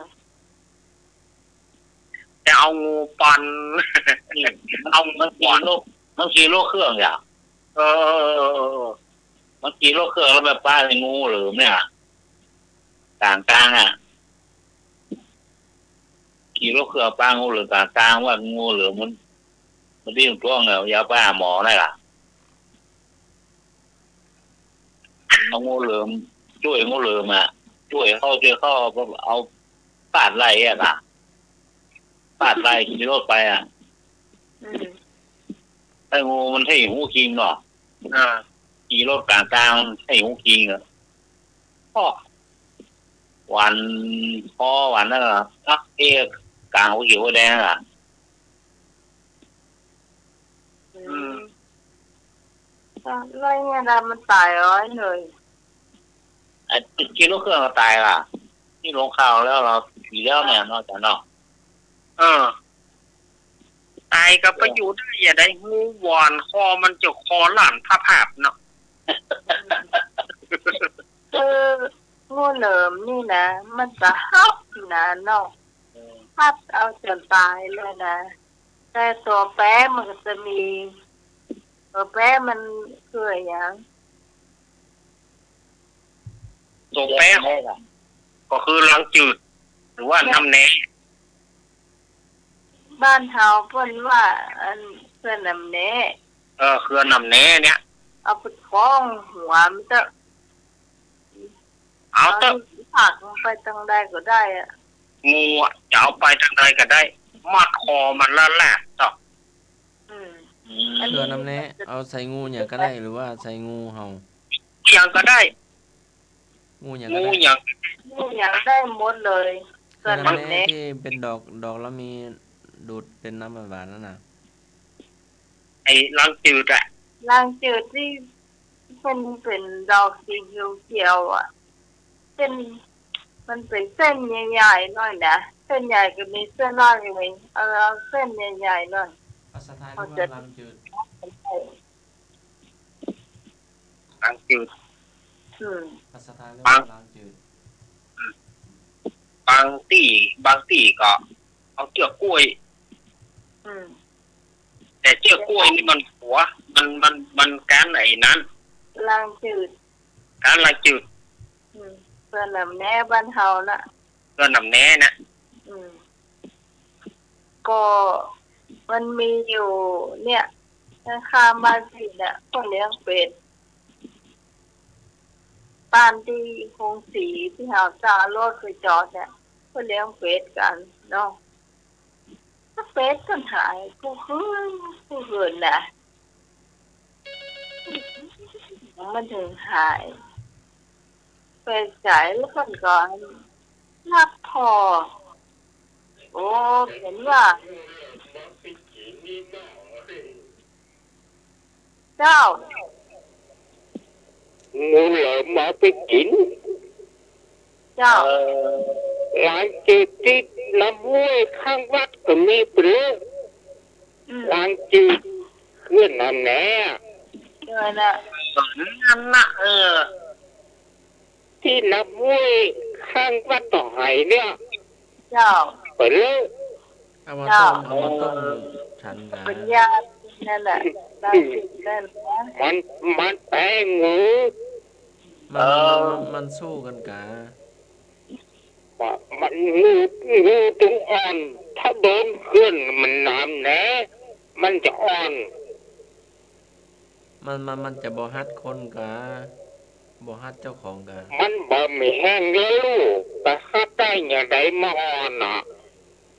แต่เอางูฟัน เอา มันขี่โลกเครื่องอย่างมันขี่โลกเครื่องแล้วแบบป้าในงูหรือเนี่ยกลางอ่ะขี่โลกเครื่องป้างูหรือกลางว่างูหรือมันดิ้นตัวเนี่ยยาป้าหมอได้ล่ะเอางูเหลือมช่วยงูเหลือมอ่ะช่วยเข้าเอาปาดไหลอ่ะนะปาดไหลขี่รถไปอ่ะไอ้งูมันให้หูคิงเนาะขี่รถกลางให้หูคิงอ่ะวันนั่นเหรอพักกลางหัวเขียวแดงอ่ะอะไรเงี้ยนะมันตายเลยไอ้ขี่รถเครื่องตายล่ะที่ลงข่าวแล้วเราขี่แล้วเนี่ยนอกจากนอกตายก็ไปอยู่ได้อย่าได้งูวอนคอมันจะคอหลานภาพเนาะ งูเหลิมนี่นะมันจะฮับนะเนาะฮับเอาจนตายเลยนะแต่ตัวแป๊ะมันก็จะมีตัวแป๊ะมันคืออย่าง ตัวแป้งก็คือลังจืดหรือว่าน้ำแหนบ้านเฮาเพิ่นว่าอันเพื่อนนำแหน่คือน้ำแหนเนี่ยเอาไปคล้องหัวมันจะเอาเถอะผักไปทางใดก็ได้อ่ะงูจะเอาไปทางใดก็ได้มัดคอมันละแหละต่อเรือน้ำแน่เอาใส่งูอย่างก็ได้หรือว่าใส่งูเห่าอย่างก็ได้งูอย่างได้หมดเลยเรือน้ำแน่ที่เป็นดอกแล้วมีดูดเป็นน้ำหวานนั่นน่ะไอ้ลังจืดอะลังจืดที่เป็นดอกสีเขียวๆอ่ะมันเป็นเส้นใหญ่ๆหน่อยนะเส้นใหญ่ก็มีเส้นน้อยก็มีเอาเส้นใหญ่ๆหน่อยภาษาไทยเรียกว่าลังจืดลังจืดภาษาไทยเรียกว่าลังจืดบางที่ก็เอาเชือกกล้วยแต่เชือกกล้วยนี่มันหัวมันการไหนนั้นลังจืดการลังจืดเพื่อนนำแน่บ้านเฮานะเพื่อนนำแน่นะก็มันมีอยู่เนี่ยข้างบ้านสิเนี่ยก็เลี้ยงเป็ดบ้านที่คงสีที่หาจารถไปจอดเนี่ยก็เลี้ยงเป็ดกันเนาะถ้าเป็ดก็หายผู้คืนนะมันถึงหายไปจ่ายแล้วคนก่อนนับพอโอ้เห็นว่าเจ้างูเหลือมมาไปกินเจ้าหลังจืดที่น้ำห้วยข้างวัดก็มีเปลือกหลังจืดเคลื่อนน้ำแหน่นะนั่นนะที่น้ำห้วยข้างวัดต่อไหเนี่ยเจ้าเปลือกเอามาต้มฉันกันปัญญานั่นแหละมันแป้งงูมันสู้กันกะมันงูถึงอ่อนถ้าโดนขึ้นมันน้ำแหนมันจะอ่อนมันจะบ่ฮัดคนกะบ่ฮัดเจ้าของกะมันบ่มีแห้งเลยลูกแต่ฮัดได้อย่างไรมาอ่อนอ่ะ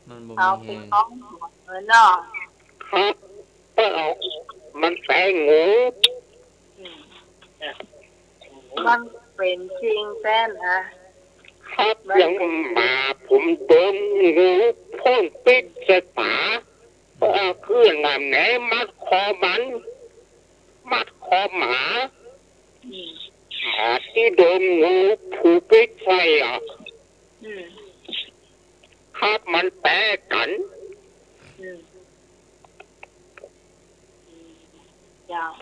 มันบ่มีแห้งเนาะครับมันแป้งงูมันเป็นจริงแป้นนะ ครับยังมาผมโดนงูพ่นปิดใส่ฝาคือนำแหนมัดคอมันมัดคอหมาที่โดนงูผูกปิดใส่ครับมันแปรกันยาว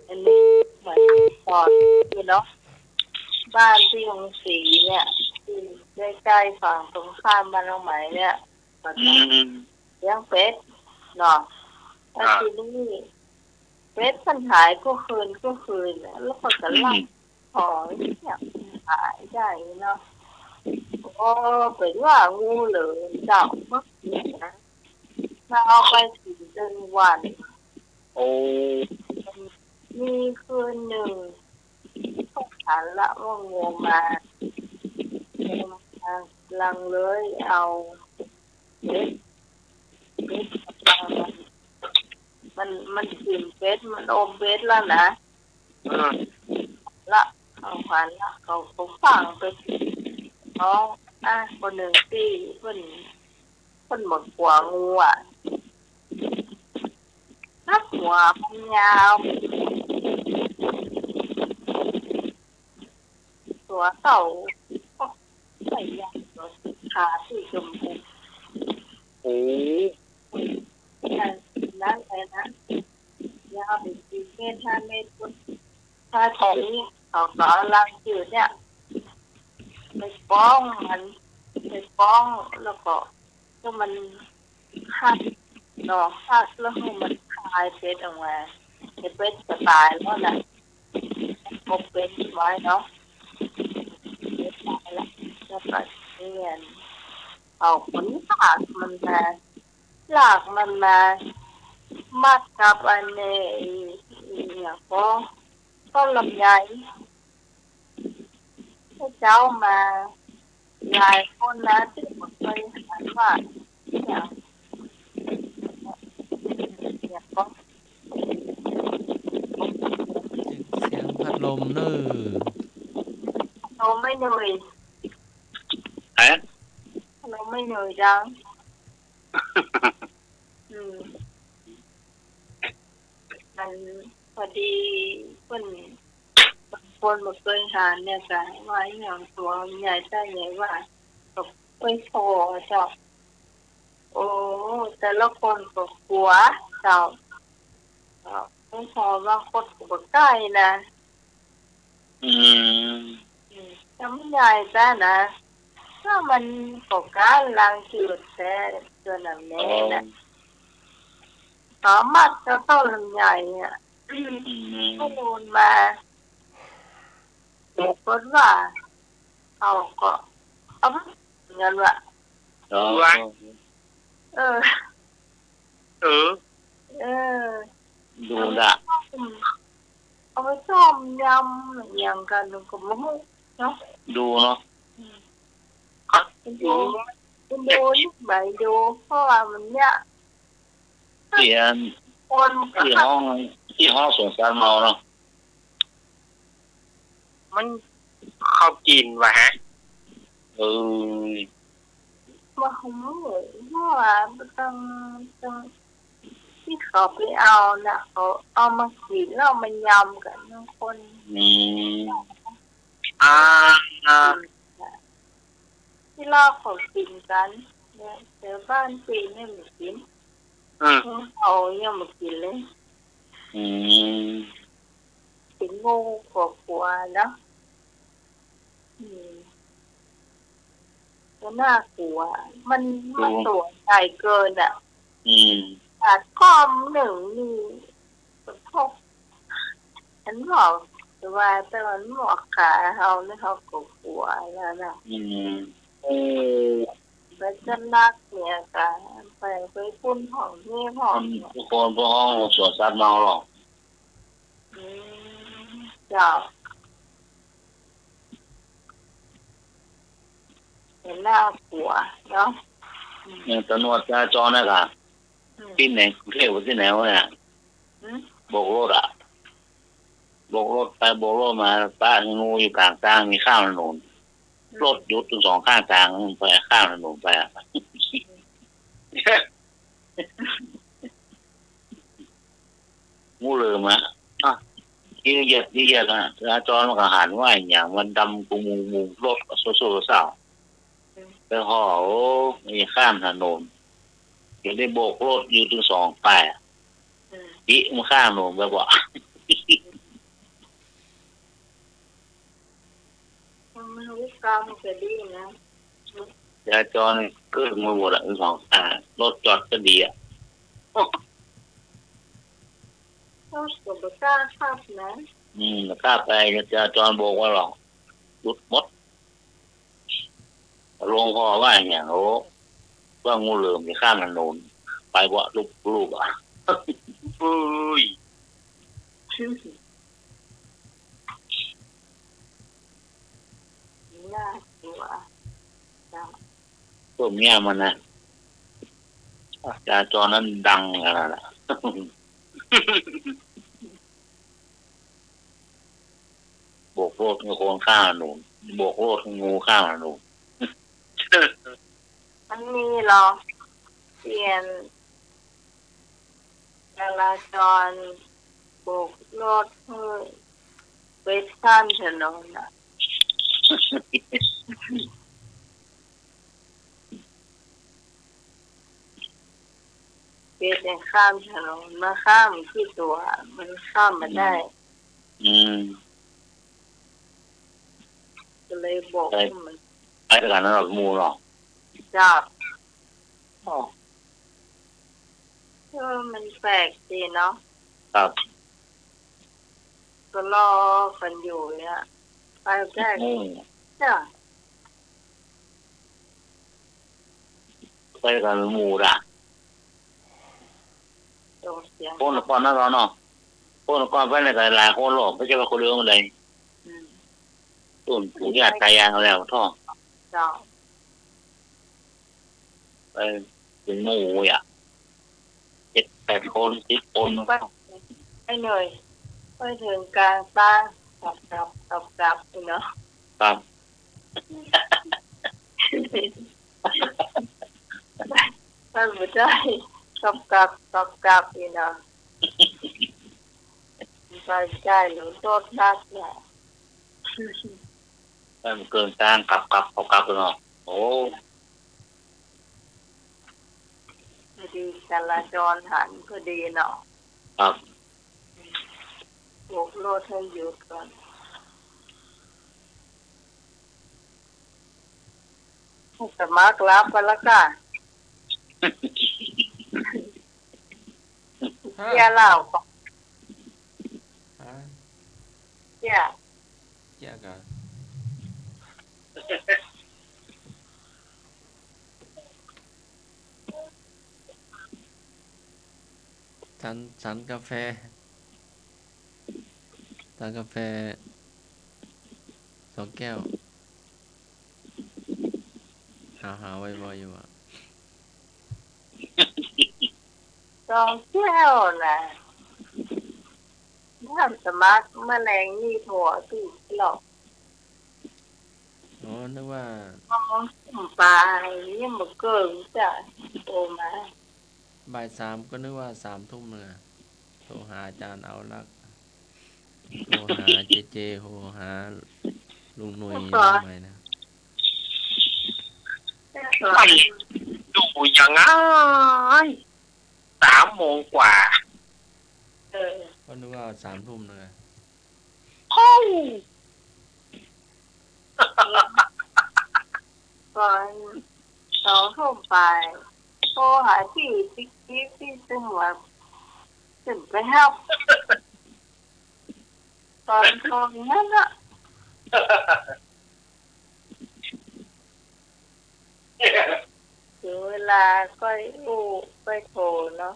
อันนี้เหมือนปอดอยู่เนาะบ้านที่กรุงศรีเนี่ยที่ใกล้ๆฝั่งตรงข้ามบ้านเราไหมเนี่ยเลี้ยงเป็ดเนาะแล้วทีนี้เป็ดมันหายก็คืนแล้วก็จะไล่หอยเนี่ยหายได้เนาะก็เป็นว่างูเหลือมเจ้าเมื่อกี้นะมาเอาไปถึง1 วัน โอ้ มีคืนหนึ่งก็ฉันละว่างูมาลังเลยเอาเบ็ดมันกินเบ็ดมันอมเบ็ดแล้วนะละเอาขวัญละเขาฟังไปน้องคนหนึ่งที่เพิ่นหมดหัวงูนักหัวพันยาวตัวเต่าก็ใส่ยางขาที่จมูกโอ้นั่นเลยนะยาวเป็น4 เมตร 5 เมตรถ้าตอนนี้เขาก็ลังจืดเนี่ยไปป้องแล้วก็มันหักดอกหักแล้วมันคายเป็ดออกมาเป็ดจะตายแล้วนะพบเป็ดไว้เนาะเป็ดตายแล้วแล้วก็เนี่ยเอาขนหากมันมาลากมันมามัดกับอันนี้เนี่ยก็ลำไยให้เจ้ามาหลายคนนะที่ผมเคยถามว่าเนี่ยก็เสียงพัดลมเนอะเราไม่เหนื่อยเราไม่เหนื่อยจังมันพอดีคนมาเคยหาเนี่ยค่ะว่าอย่างตัวใหญ่ได้ใหญ่ว่าก็ไปโชว์เจ้าโอ้แต่ละคนก็กลัวเจ้าไม่พอว่าคนก็ใกล้นะจำใหญ่จ้านะถ้ามันก็การล้างจืดแท้เกินน้ำแน่นะสามารถจะต้องลำใหญ่เนี่ยข้อมูลมาบอกว่าเขาก็เอาเงินว่ะดูละเอาไปส้มยำอย่างกันก็มะม่วงเนาะดูเนาะดูนี่ใบดูเพราะว่ามันเนี่ยคนที่ห้องสงสารเมาเนาะมันเข้ากินวะฮะมาหงเลยเพราะว่าต้องที่เขาไปเอาน่ะเขาเอามากินแล้วมันยำกันทุกคนที่เราเขากินกันเนี่ยแต่บ้านปีนี่ไม่กินเขายังไม่กินเลยกินงูกลัวๆนะก็น่ากลัวมันตัวใหญ่เกินขาดข้อมหนึ่งนี่พวกฉันบอกว่าตอนหมอกขาเขาเนี่ยเขากลัวแล้วนะมันจะนักเนี่ยกันไปพุ่นของนี่ของทุกคนพวกห้องสวนสัตว์เมาหรอกเจ้าเห็นน่ากลัวเนาะเนี่ยตำรวจจราจรนะครับที่ไหนกรุงเทพที่ไหนวะเนี่ยโบกรถโบกรถไปโบกรถมาป้างูอยู่กลางทางมีข้าวถนน รถหยุดทั้งสองข้างทางไปข้ามถนนไปอะงูเหลือมอ่ะที่เย็ดนะจราจรมันก็หันว่าอย่างมันดำกูมูรถโซ่เศร้าไปห่อโอ้มีข้ามถนนเดี๋ยวได้โบกรถอยู่ถึงสองแปดอีมันข้ามถนนไปบ่ มันรู้กรรมจะดีนะ จราจรก็มาหมดอ่ะทั้งสองรถจอดก็ดีอ่ะ เขาสุบกล้าขับนะ ข้าไปจราจรโบกว่าหรอกหลุดหมดลงคอว่าอย่างโอ้ว่างูเหลือมจะข้ามถนนไปว่าลูกอ่ะ เฮ้ย น่ากลัว พวกเนี้ยมันนะจราจรนั้นดังขนาดนั้นโบกรถกับคนข้ามถนนโบกรถกับงูข้ามถนน มันมีหรอเปลี่ยนจราจรโบกรถเพื่อไปข้ามถนนนะเปลี่ยนข้ามถนนมาข้ามที่ตัวมันข้ามมาได้ ก็เลยบอกให้มัน ไอ้ขนาดนั้นหรอกงูหรอก จับมันแปลกดีเนาะ ครับ ก็รอกันอยู่เนี่ยไปแรกจ้ะ ไปกับงูด่ะ ตรงเสียง คนละก้อนนั่นเนาะคนละก้อนไปในแต่หลายคนหรอกไม่ใช่ว่าคนเดียวกันเลยต้นผู้ญาติตายางแล้วท่อ จ้ะ ไปถึงงูอ่ะ7-8 คน10 คน ไปเหนื่อยไปถึงกลางตากลับเนาะ ครับ มันไม่ได้กลับเนาะไปได้หรือโทษนักเนี่ย มันเกินกลางกลับเนาะโอ้ พอดีจราจรหันพอดีเนาะ ครับ โบกรถให้หยุดก่อนสมัครรับไปแล้วกัน เที่ยเล่าก่อน เที่ย กัน สันกาแฟ2 แก้วหาไว้บ่อยู่อ่ะ 2 แก้วนะทำสมัครแมลงนี่ถั่วตู้หลอก อ๋อนึกว่า ปลายังบ่เกินจ้ะโตมา บ่าย 3ก็นึกว่า 3 ทุ่มเลยโทรหาอาจารย์เอาลักษณ์โทรหาเจโทรหาลุงหนุ่ยทำไมนะ ไม่ดูยังไง3 โมงกว่า ก็นึกว่า 3 ทุ่มเลย ก่อน2 ทุ่มไปโทรหาที่ซึ่งว่าถึงไปฮับตอนโทรนั้นน่ะถึงเวลาก็ไปโทรเนาะ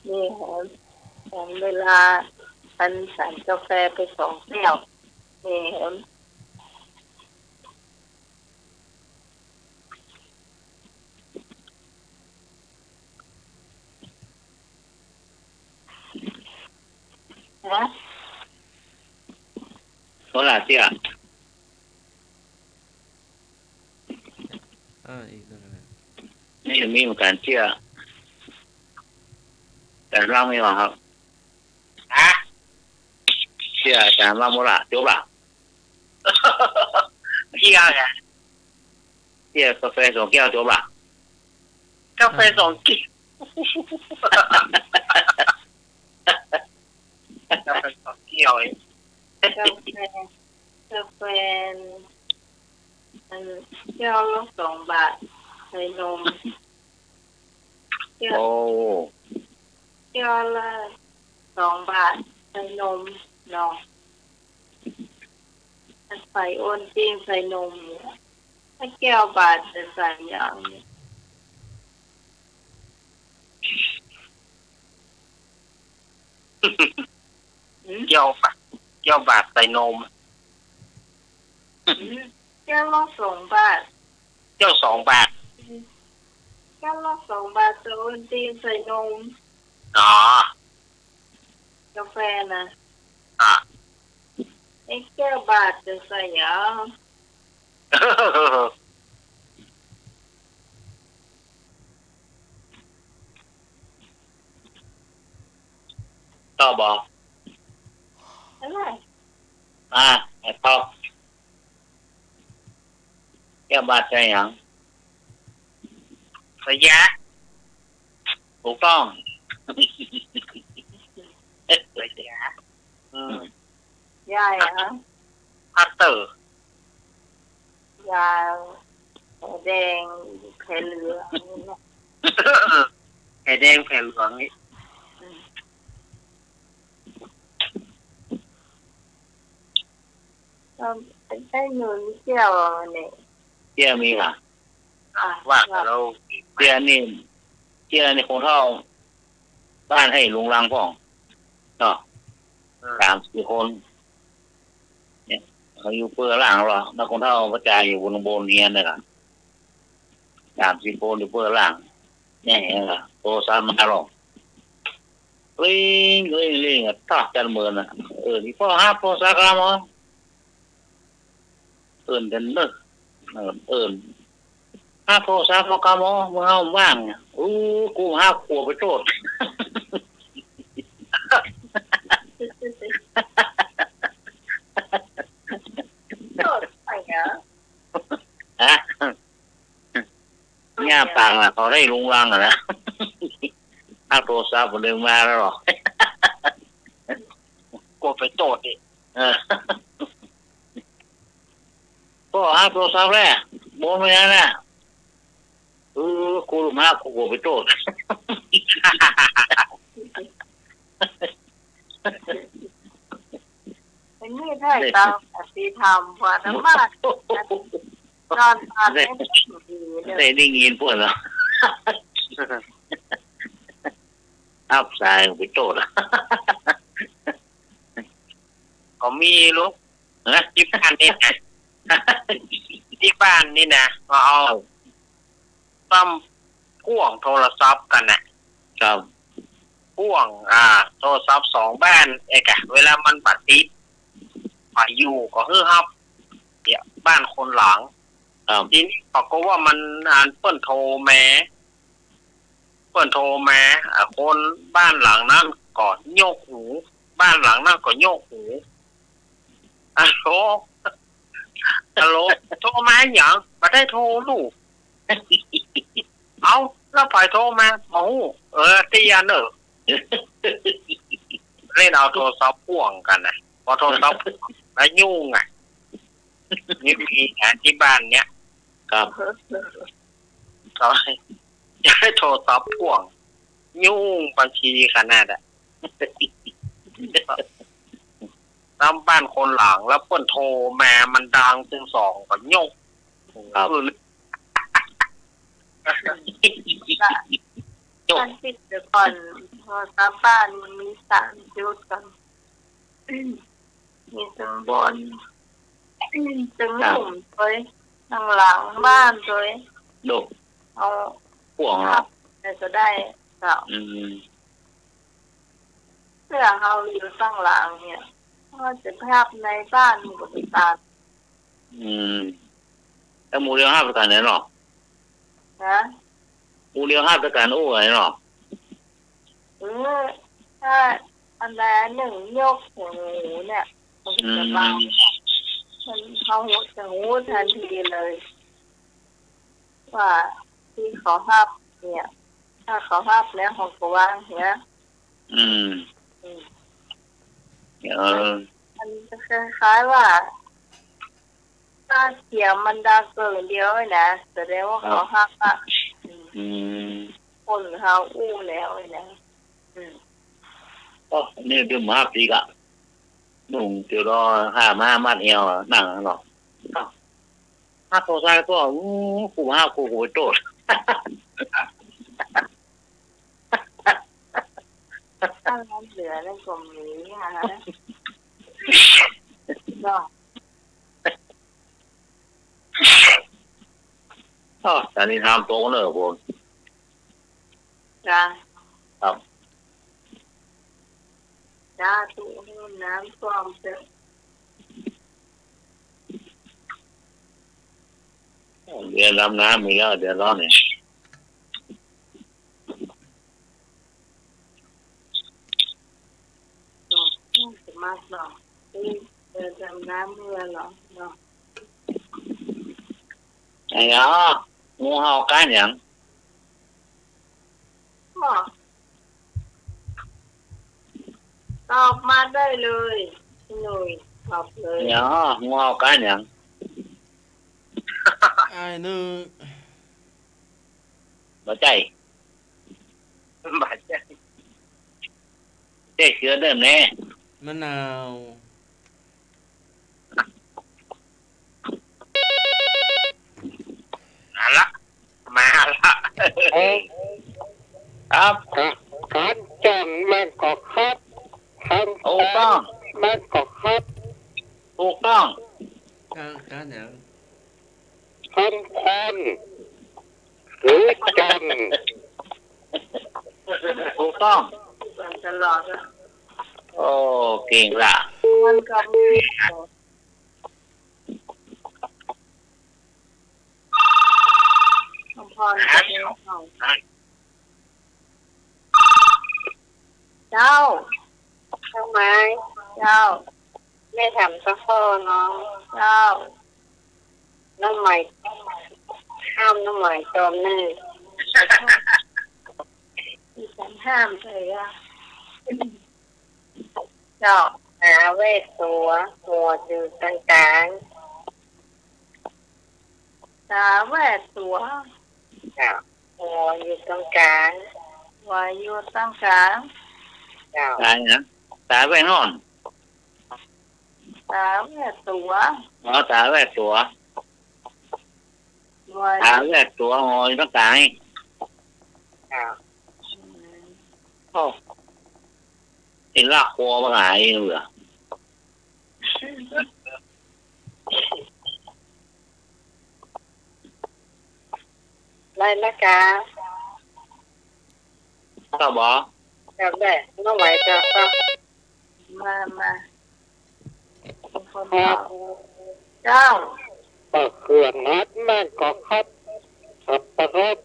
นี่หอมเวลาฉันสั่งกาแฟไป2 แก้วนี่หอม ฮะ โซล่าเสีย อีกตัวนึง นี่มีเหมือนกันเชื่อแต่ร่างไม่หรอครับ ฮะ เชื่ออาจารย์ว่าโมระจบละ เที่ยวไง เชื่อกาแฟ2 แก้วจบละ กาแฟ2 กินกาแฟ2 เที่ยวเอง กาแฟแก้วละ2 บาทใส่นมแก้ว โอ้ แก้วละ2 บาทใส่นมเนาะใส่โอนตินใส่นมเนี่ยถ้าแก้วบาทจะใส่อย่างเนี่ย เที่ยวบาทใส่นม แก้วละ2 บาท เที่ยว2 บาท แก้วละ2 บาทใส่โอนตินใส่นม อ๋อก าแฟนะ อ่ะ ไอ้แก้วบาทจะใส่อย่าง ตอบบอก อะไร ไอ้ตอบแก้วบาทใช่ยัง ระยะ ถูกต้อง ระยะ ยายอ่ะ พัตเตอร์ ยาแดงแผลเหลือง ไข่แดงแผ่นเหลืองนี่ ก็ได้เงินเที่ยวเนี่ย เชื่อมีค่ะ ว่าเรา เชื่อนี่คงเท่าบ้านให้ลุงรังพ่องเนาะ3-4 คนเนี่ยเขาอยู่เพื่อล่างหรอนักคงเท่าพระจายอยู่บนเฮียนเลยค่ะ3-4 คนอยู่เพื่อล่างเนี่ยค่ะโตซานมาหรอกลิงตาจันเมือนอ่ะที่พ่อฮับพ่อสักละมั้งกันเนอะฮับพ่อสักละกะมั้งมึงเอาว่างกูฮับขวบไปโทษ โดดไปอ่ะ ฮะง่าปากเขาได้ลุงรังอ่ะนะฮับโทรศัพท์มันเดินมาแล้วหรอก ลัวไปโตดดิ ก็ฮับโทรศัพท์แหละโบนไม่ได้นะกูรู้มากกูไปโทษ เป็นนี่ได้ตามปฏิธรรมพอทั้งบ้านนอนตาไม่ดีเลย ได้ยินพวกเราอับสายไปโทษ ก็มีลูก นะ ที่บ้านนี่นะที่บ้านนี่นะก็เอาตั้มพ่วงโทรศัพท์กันนะครับ พ่วงโทรศัพท์2 บ้านเอกะเวลามันบัดติดไปอยู่ก็ครับเดี๋ยวบ้านคนหลัง ครับ ทีนี้ก็ว่ามันเปิ้นโทรมาคนบ้านหลังนั้นก็โยกหูบ้านหลังนั้นก็โยกหูฮัลโหลโทรมาอย่างมาได้โทรลูก เอาแล้วไปโทรมาโอ้เตียนเล่นเอาโทรศัพท์พ่วงกันนะพอโทรศัพท์แล้วยุ่งนี่มีที่บ้านเนี้ย ครับ ก็จะให้โทรศัพท์พ่วงยุ่งบัญชีขนาดตามบ้านคนหลังแล้วเปิ้นโทรมามันดังถึง2ก็ยก ครับ ท่านปิดเดี๋ยวก่อนพอตามบ้านมันมี3 จุดกันมีตรงบนตรงหลุมด้วยทางหลังบ้านด้วย ดู เอา พ่วงเรา แต่จะได้เก่า เสื้อเขาอยู่ข้างหลังเนี่ยก็จะภาพในบ้านมันก็จะตาม แล้วหมูเรียวห้าประการไหนหรอ นะ หมูเรียวห้าประการอู้ไหนหรอ ถ้าอันใดหนึ่งยกหัวหมูเนี่ยมันจะบางมันเขาจะหูทันทีเลย ว่าที่เขาภาพเนี่ย ถ้าเขาภาพแล้วของกวางเนี่ยมันจะคล้ายๆว่าถ้าเสียงมันดังเกินเดียวนะแสดงว่าเขาภาพอ่ะคนเขาอู้แล้วนะอ๋อนี่เดี๋ยวมาปีกะนุ่งเดี๋ยวรอห้ามามัดเอวนั่งหรอห้าตัวใส่ตัวขู่ห้าขู่หัวโจดถ้าน้ำเหลือในกลุ่มนี้นะก็แต่นี่ทำโตเนอะผมจ้าครับจ้าตู้น้ำท่วมเต็มเดือนลำน้ำมีแล้วเดือนร้อนเนี่ยจะมากหรอเดินดำน้ำเมื่อหรอเนาะไอ้อ๋องูเห่ากันอย่างตอบมาได้เลยหน่อยตอบเลยอ๋องูเห่ากันอย่างไอ้นึกบ่ใจเชื้อเดิมแน่มะนาวละมาละครับการจังมันก็ครับทำถูกต้องมันก็ครับถูกต้องการอย่างทำคนหรือจังถูกต้องตลอดนะโอ้เก่งละมันก็พรจะเลี้ยงเขาเจ้าทำไมเจ้าไม่ทำสักข้อเนาะเจ้าน้ำใหม่ห้ามน้ำใหม่ตอมแน่ที่ฉันห้ามเลยอ่ะเจ้าหาเวทตัวหัวอยู่ตรงกลางตาแวดตัวหัวอยู่ตรงกลางหัวอยู่ตั้งกลางตายนะตาแว่นอนตาแวดตัวตาแว่นตัวตาแว่นตัวงอยต้องตายโอ้เห็นลากคอมาหายเหรอไรนะกาก็บอกแบบได้น้องไหวจะก็มาคนเจ้าเครื่องนัดมันก็ครับสับปะรด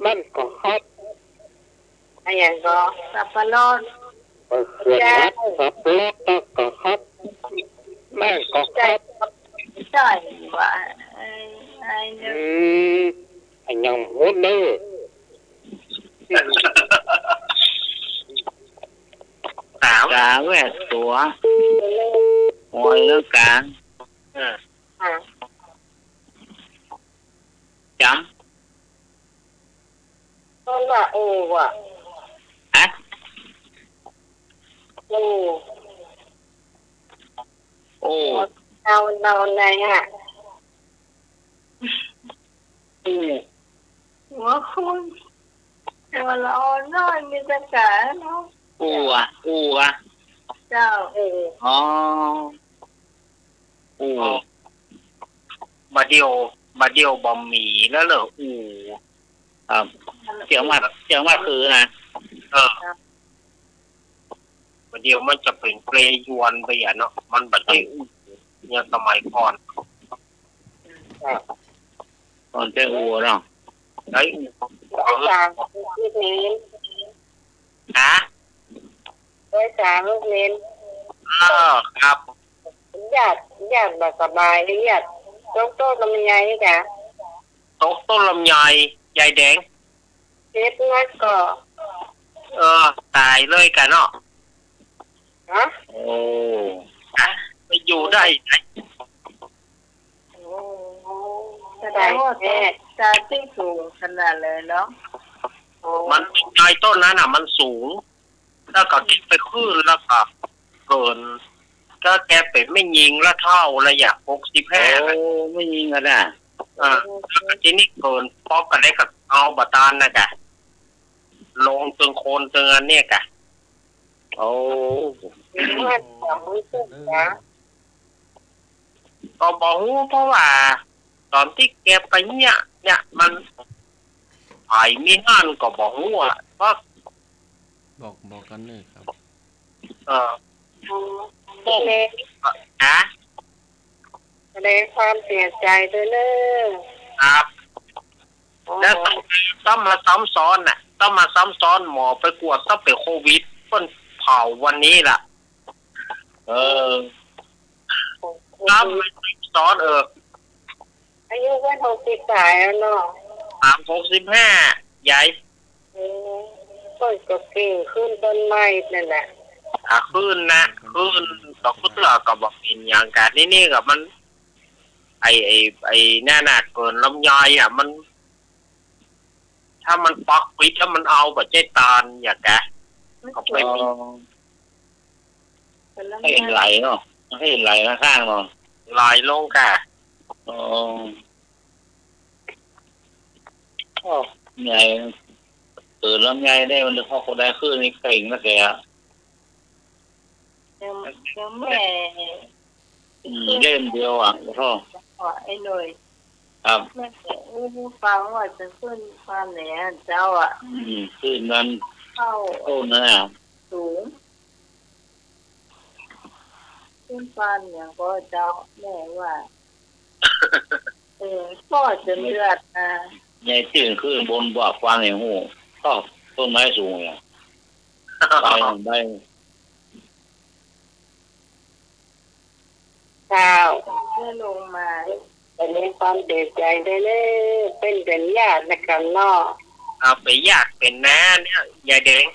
มันก็ครับอะไรอย่างก็สับปะรดเครื่องนัดสับปะรดก็ครับมันก็ครับใช่ว่าไอ้เนี่ยไอ้ยังหัวเนื้อตาแวดตัวหอยเรื่องการจำต้นว่าโอ้ว่ะโอ้เอาไหนฮะหัวคุณหัวเราน้อยมีแต่กาเนาะอูเจ้าอ๋อมาเดียวบอมหมี่แล้วเหรอครับเสียงมาคือนะ ประเดี๋ยวมันจะเป็นเปรยวนไปอ่ะเนาะมันแบบได้อู้เนี่ยสมัยก่อน ตอนเจ้าอัวเนาะ ได้อู้ อาจารย์ลูกเน้น นะ อาจารย์ลูกเน้น ครับ ญาติแบบสบายหรือญาติโต๊ะลำไยจ้ะ ต้นลำไยยายแดง เล็บนักก็ ตายเลยกันเนาะ ฮะ โอ้ ไปอยู่ได้ไหน แสดงว่าจะที่สูงขนาดเลยเนาะ มันยายต้นนั้นอ่ะ มันสูง แล้วก็ติดไปขึ้นแล้วก็เกิน ก็แกเป็นไม่ยิงละเท่าระยะ65 ไม่ยิงกันอ่ะ ทีนี้เกินพอกันได้กับเอาบาตานนะกะลงตึงโคนตึงอันเนี้ยกะ โอ้ ว่าสองรู้สึกนะ ก็บอกเพราะว่า ตอนที่แกไปเนี่ยมันไอ้มีงานก็บอกว่าเพราะ บอกกันเลยครับ พวก เลย นะ แสดงความเสียใจด้วยเนอะ ครับแล้วต้องมาซ้ำซ้อนน่ะต้องมาซ้ำซ้อนหมอไปกวดต้องเป็นโควิดเพิ่นเผาวันนี้ล่ะ ซ้ำมาซ้อนอายุก็60สายแล้วเนาะ 65ใหญ่ ต้นก็เก่งขึ้นต้นไม้นั่นแหละ ขึ้นนะขึ้นดอกพุทธะก็บอกเป็นอย่างการนี่กับมัน ไอแน่น่ะเกินลำไยอ่ะมัน ถ้ามันปักปิดถ้ามันเอาแบบใจตาลอย่างแกก็ไปมี ให้เห็นไหลเนาะให้เห็นไหลข้างๆเนาะ ลายลงกะ อ๋อใหญ่ลำไยได้มันพอคนได้ขึ้นนี่เก่งนะแก ยังแม่ เล่นเดียวอ่ะพ่อ ไอ้หน่อย ครับ แม่ฟังว่าจะขึ้นความเหนือเจ้าอ่ะ ขึ้นนั้น เข้า ต้นนั่นอ่ะ สูงขึ้นความอย่างก็เจ้าแม่ว่าพ่อจะเลือดนะ ใหญ่ตื่นขึ้นบนบ่อฟางอย่างหูก็ต้นไม้สูงอย่างใบ ข่าว เมื่อลงมา แสดงความเสียใจด้วยเนอะเป็นญาติกันเนาะ เอาไปยากเป็นน้าเนี่ยยายแดง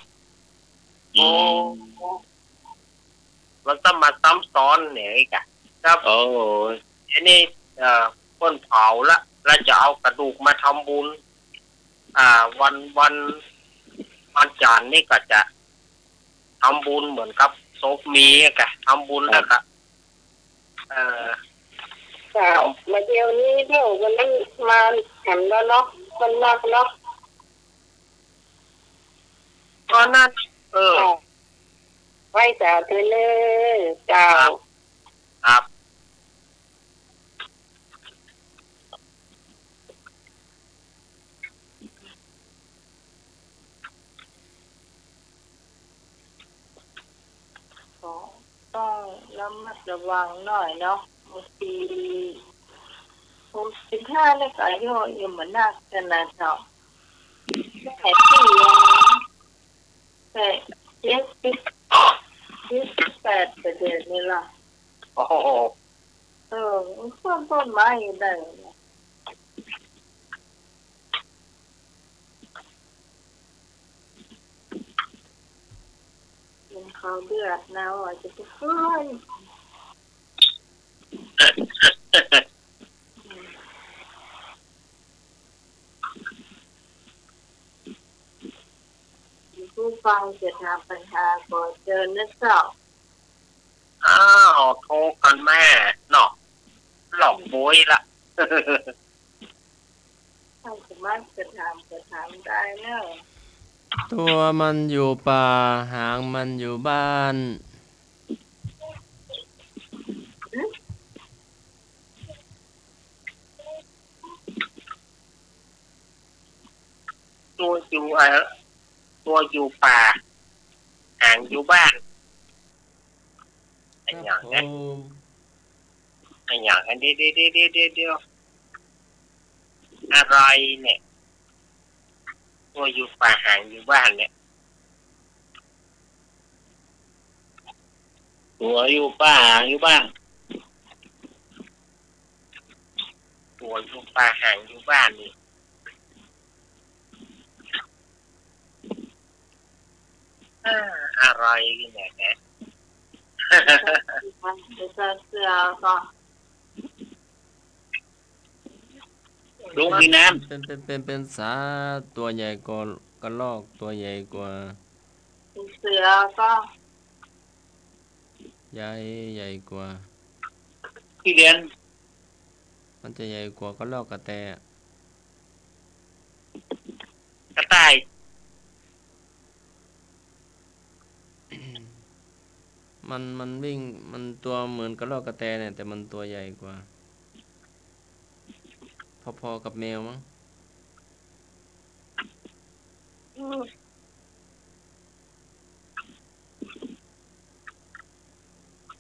มันต้องมาซ้ำซ้อนเนี่ยไอ้กะครับ โอ้ย อันนี้คนเผาละแล้วจะเอากระดูกมาทำบุญวันจันทร์นี่ก็จะทำบุญเหมือนกับโซฟมีกะทำบุญแล้วก็ข่าวมาเดียวนี้เดี๋ยวมันมาแถมแล้วเนาะมันมากเนาะ ก็นั่นไหว้จ่าเธอเนอะเจ้า ครับต้องระมัดระวังหน่อยเนาะบางที65แล้วก็อายุยังเหมือนนักกันนะเจ้าแต่ที่แต่78ประเด็นนี่ล่ะ โอ้โห ต้นไม้ได้เป็นเขาเดือดนะว่าจะไปเฮ้ยผู้ฟังจะถามปัญหาก่อนเจอนะเจ้า โทรกันแม่เนาะหลอกบวยละ ถ้าสามารถจะถามได้เนอะ ตัวมันอยู่ป่าหางมันอยู่บ้าน ตัวอยู่ป่าห่างอยู่บ้าน อัน ค อ รั ย่า บ ง ผ นั้น ม อันอย่างอันเดียวอะไรเนี่ยตัวอยู่ป่าห่างอยู่บ้านเนี่ย ตัวอยู่ป่าอยู่บ้าน ตัวอยู่ป่าห่างอยู่บ้านนี่อะไรเนี่ยนะ เสือก็ ลุงพี่น้ เป็นสาตัวใหญ่กว่ากระรอกตัวใหญ่กว่า เสือก็ ใหญ่กว่า ำพี่เรียน มันจะใหญ่กว่ากระรอกกระแต กระต่าย มันวิ่งมันตัวเหมือนกระรอกกระแตเนี่ยแต่มันตัวใหญ่กว่าพอๆกับแมวมั้ง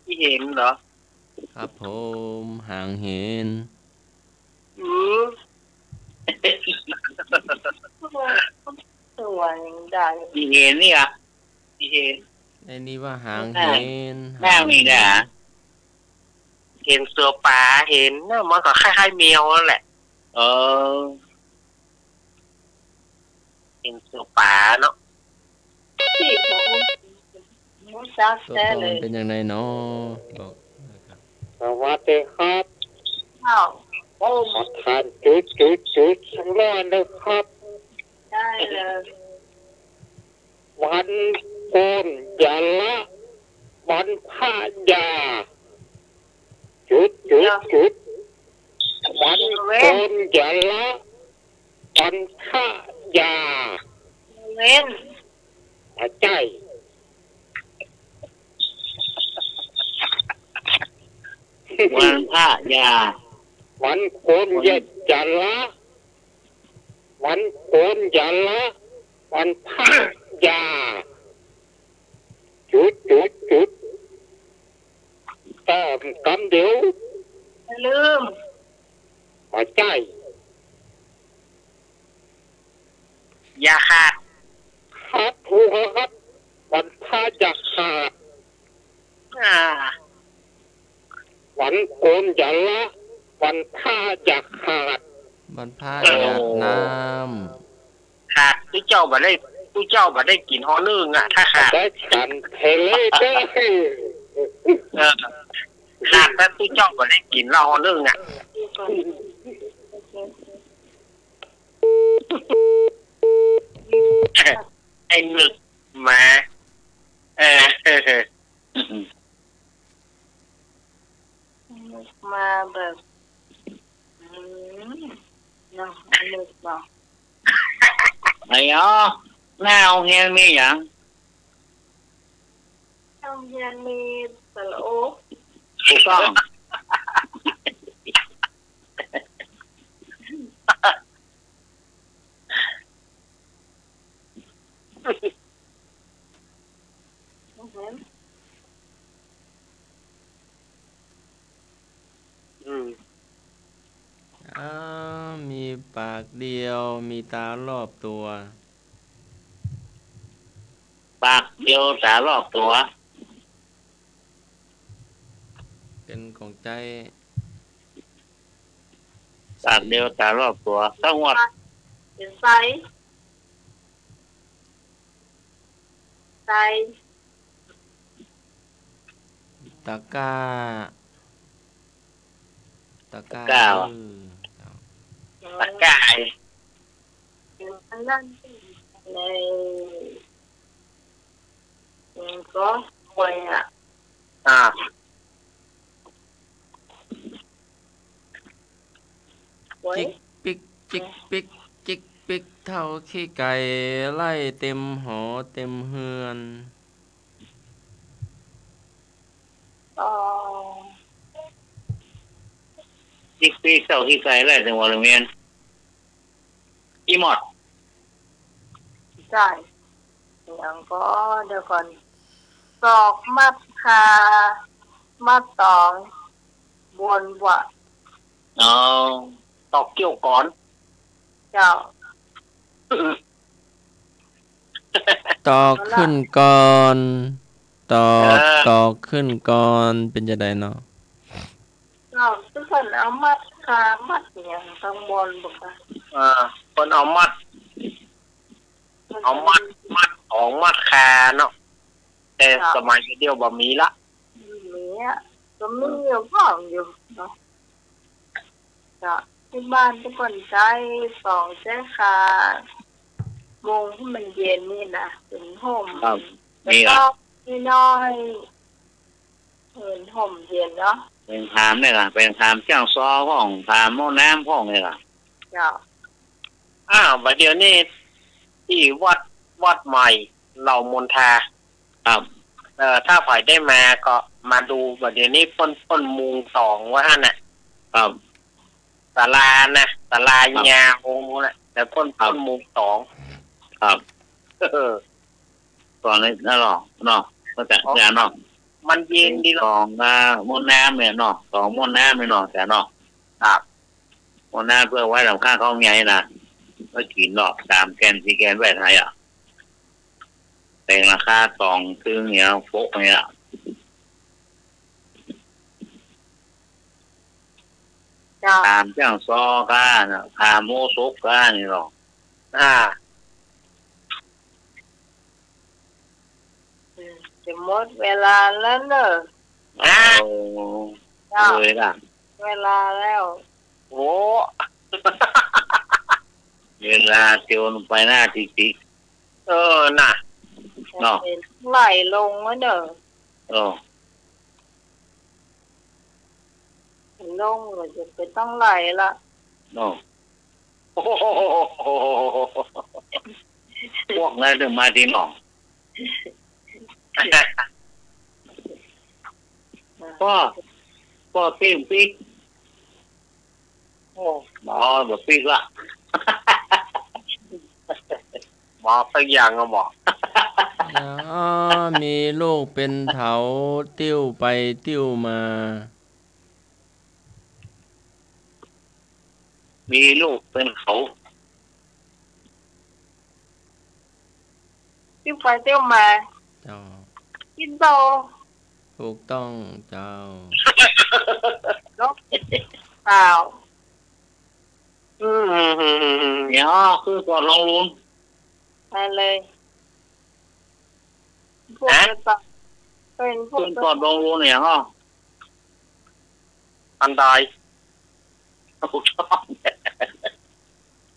ที่เห็นเหรอ ครับผมหางเห็น ตัวยังได้ พี่เห็นนี่อ่ะพี่เห็น ไอ้นี่ว่าหางเห็น หน้ามีด่า เห็นเสือป่าเห็นน่ะมันก็คล้ายๆแมวนั่นแหละ เออ เห็นเสือป่าเนาะ ที่ผมจัก ตัว แต่ ต เล น ย เป็นยังไงเนาะบอกนะครับ สวัสดีครับ ข้าวโอ้ม ขอทานจุดสักหน่อยนะครับ ได้เลย วันโกนอย่าละวันพระยาจุดวันโกนอย่าละวันพระยา เว้น อาใจ วันพระยา วันโกนอย่าละวันโกนอย่าละวันพระยาจุดต้อมกำเดียว อย่าลืม หัวใจ อย่าขาด ครับถูกครับวันพระจะขาด อ่า วันโกนอย่าละวันพระจะขาด บรรพาหยาดน้ ขาดตู้เจ้าบ่ได้กินฮอนึ่งอ่ะถ้าขาด ได้กันเทเลเด้อ ขาดแต่ตู้เจ้าบ่ได้กินเหล้าฮอนึ่งอ่ะ ไอ้หนึกมาเออ มาแบบน้องนึกบอก ไอ้อ๋อหน้าเอาเงี้ยมีอย่าง ต้องยังมีสโลก ถูกต้อง ำมีปากเดียวมีตารอบตัว ปากเดียวตารอบตัว เป็นของใจ ปากเดียวตารอบตัวทั้งหมด เป็นไซไซ ตะกร้าเออ ตะกาย อันนั้นในก็ป่วยอ่ะ อ่า ป่วย จิกปิกจิกปิกจิกปิกเท่าขี้ไก่ไล่เต็มหอเต็มเฮือน อ๋อ ที่ปีเสาที่ใส่ไรจังหวัดโรงเรียนอีหมด ใช่อย่างก็เดี๋ยวก่อนศอกมัดคา มาตองบนว่า อ๋อตอกเกี่ยวก่อน เจ้า ตอกขึ้นก่อนตอกตอกขึ้นก่อนเป็นจะไดเนาะ เจ้าทุกคนเอามัดคามัดอย่างข้างบนบอกว่า คนเอามัดของมัดคาเนาะแต่สมัยเดียวบ่มีละ เนี่ยก็มีอยู่พ่องอยู่เนาะจ้ะที่บ้านทุกคนใช้สองใช้คาวงที่มันเย็นนี่นะเป็นห่ม ครับ แล้ว นี่ ก็ ล่ะ น้อยเป็นห่มเย็นเนาะ เป็นถามนี่ล่ะเป็นถามเจ้าซอพ่องถามหม้อน้ำพ่องนี่ล่ะ เจ้า บัดเดี๋ยวนี้ที่วัดใหม่เหล่ามนทา ครับ ถ้าฝ่ายได้มาก็มาดูบัดเดี๋ยวนี้ป้นมุงสองว่าน่ะ ครับ ศาลานะศาลายาวนะแต่ป้นมุงสอง ครับ ตอนนี้นั่นหรอเนาะก็แต่เนี่ยเนาะ มันเย็นดี ส เนาะ องม้วนน้ำเนี่ยเนาะสองม้วนน้ำเนี่ยเนาะแต่เนาะ ครับ ม้วนน้ำเพื่อไว้ลำข้างเขาไงนะก็กินเนาะ3 แกน 4 แกนไว้ไทยอ่ะแต่ราคาสองซึ่งเนี่ยโฟกเนี่ย เจ้า ตามเจ้าซอก้านะพาโมซุกก้านี่หรอก จะหมดเวลาแล้วเนอะ โอ้ เจ้า เลยล่ะ เวลาแล้ว โอ้ เวลาเตียวลงไปหน้าติ๊ก น่ะ เนาะ ไหลลงวะเนอะ โอ้ ลงเราจะไปต้องไหลละ โน่ โอ้โห พวกนั้นถึงมาที่หนองก็ปิ้งปิ๊กโอ้หมอแบบปิ๊กละ บอกสักอย่างก็บอก อ๋อมีลูกเป็นเถาติ้วไปติ้วมา มีลูกเป็นเขา เที่ยวไปเที่ยวมา เจ้า กินโต ถูกต้องเจ้า เนาะเปล่า เนี่ยคือก่อนลองลุ้น ไปเลยพวกจะต้องเป็นพวก คือก่อนลองลุ้นเนี่ยฮะ อันใด ถูกต้อง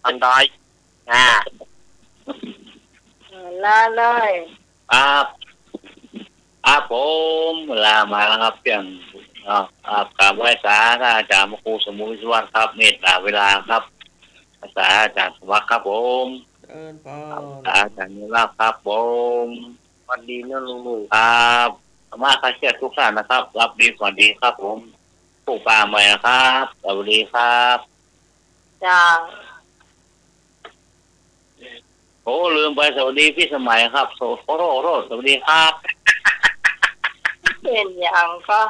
อันใด ลาเลย ผมเวลามาแล้วครับเปลี่ยนกราบไหว้สาท่านอาจารย์มครูสมุวิศวรรณครับเมตตาเวลาครับภาษาอาจารย์สวัสดิ์ครับผม เอิ้นพอ อาจารย์นิรักษ์ครับผม วันดีเรื่องลุง ครับมาคาเชียทุกท่านนะครับ รับดีก่อนดีครับผมผู้ปาใหม่นะครับสวัสดีครับ จ้า โอ้ลืมไปสวัสดีพี่สมัยครับโทษสวัสดีครับ เป็นอย่างก็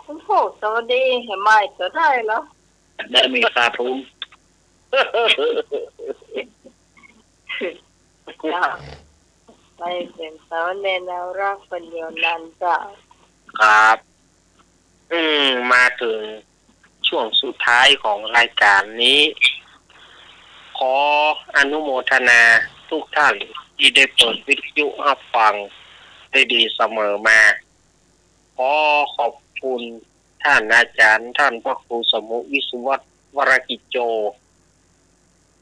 คุณพูดสวัสดีเห็นไหมจะได้แล้ว ได้มีคาทุน จ้าไปเป็นสาวเนแนวรักเป็นเดียวนั้นจ้า ครับ มาถึงช่วงสุดท้ายของรายการนี้ ขออนุโมทนาทุกท่านที่ได้เปิดวิทยุรับฟังได้ดีเสมอมา ขอขอบคุณท่านอาจารย์ท่านพระครูสมุวิศวรรณวรกิจโจ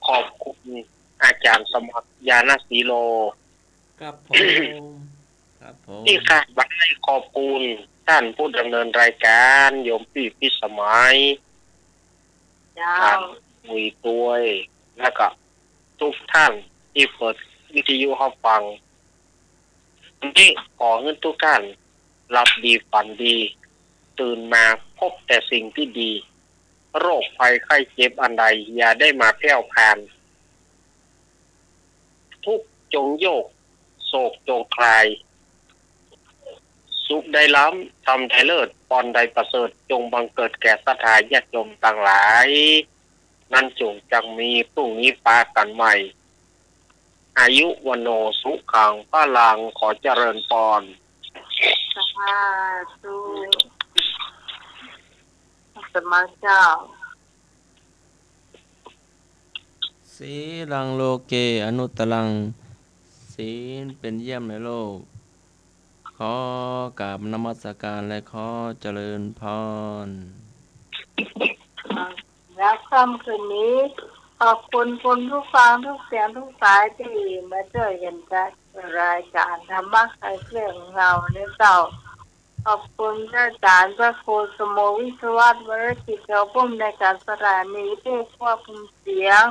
ขอบคุณอาจารย์สมัครยานสีโล ครับผมครับผม ที่ขาดไว้ขอบคุณท่านผู้ดำเนินรายการโยมพี่พิสมัย จ้า ท่านมุยตัวยแล้วก็ทุกท่านที่เปิดวิทยุรับฟังวันนี้ขอเงินทุกท่านรับดีฝันดี ตื่นมาพบแต่สิ่งที่ดี โรคภัยไข้เจ็บอันใดอย่าได้มาแพร่ผ่าน ทุกจงโยกโศกจงคลาย สุ สุขได้ล้ำทำได้เลิศปอนได้ประเสริฐจงบังเกิดแก่ศรัทธาญาติโยมต่างหลาย นั่นจงจังมีพรุ่งนี้ปากันใหม่ อายุวันโนสุขังพลังขอเจริญพร สาธุสมมาเจ้า สีลังโลเกอนุตตรังศีลเป็นเยี่ยมในโลก ขอกราบนมัสการและขอเจริญพร แล้วค่ำคืนนี้ขอบคุณคุณผู้ฟังทุกเสียงทุกสายที่มาเจอกันจากรายการธรรมะใครเรื่องเงาในเจ้าขอบคุณอาจารย์พระครูสมโมวิศวัตวรกิจเจ้าพุ่มในการสถานีที่ควบคุมเสียง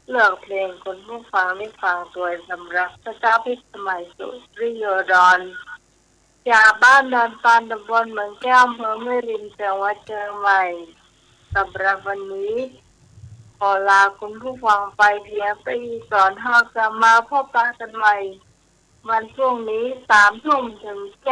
เลือกเพลงคนผู้ฟังได้ฟังโดยสำรับพระเจ้าพิสมัยสุริโยดรจากบ้านดอนปานตำบลเมืองแก้วอำเภอแม่ริมจังหวัดเชียงใหม่สำหรับวันนี้ขอลาคุณผู้ฟังไปเพียงไปก่อนห้ากลับมาพบกันใหม่วันพรุ่งนี้3 ทุ่มถึงเที่ยง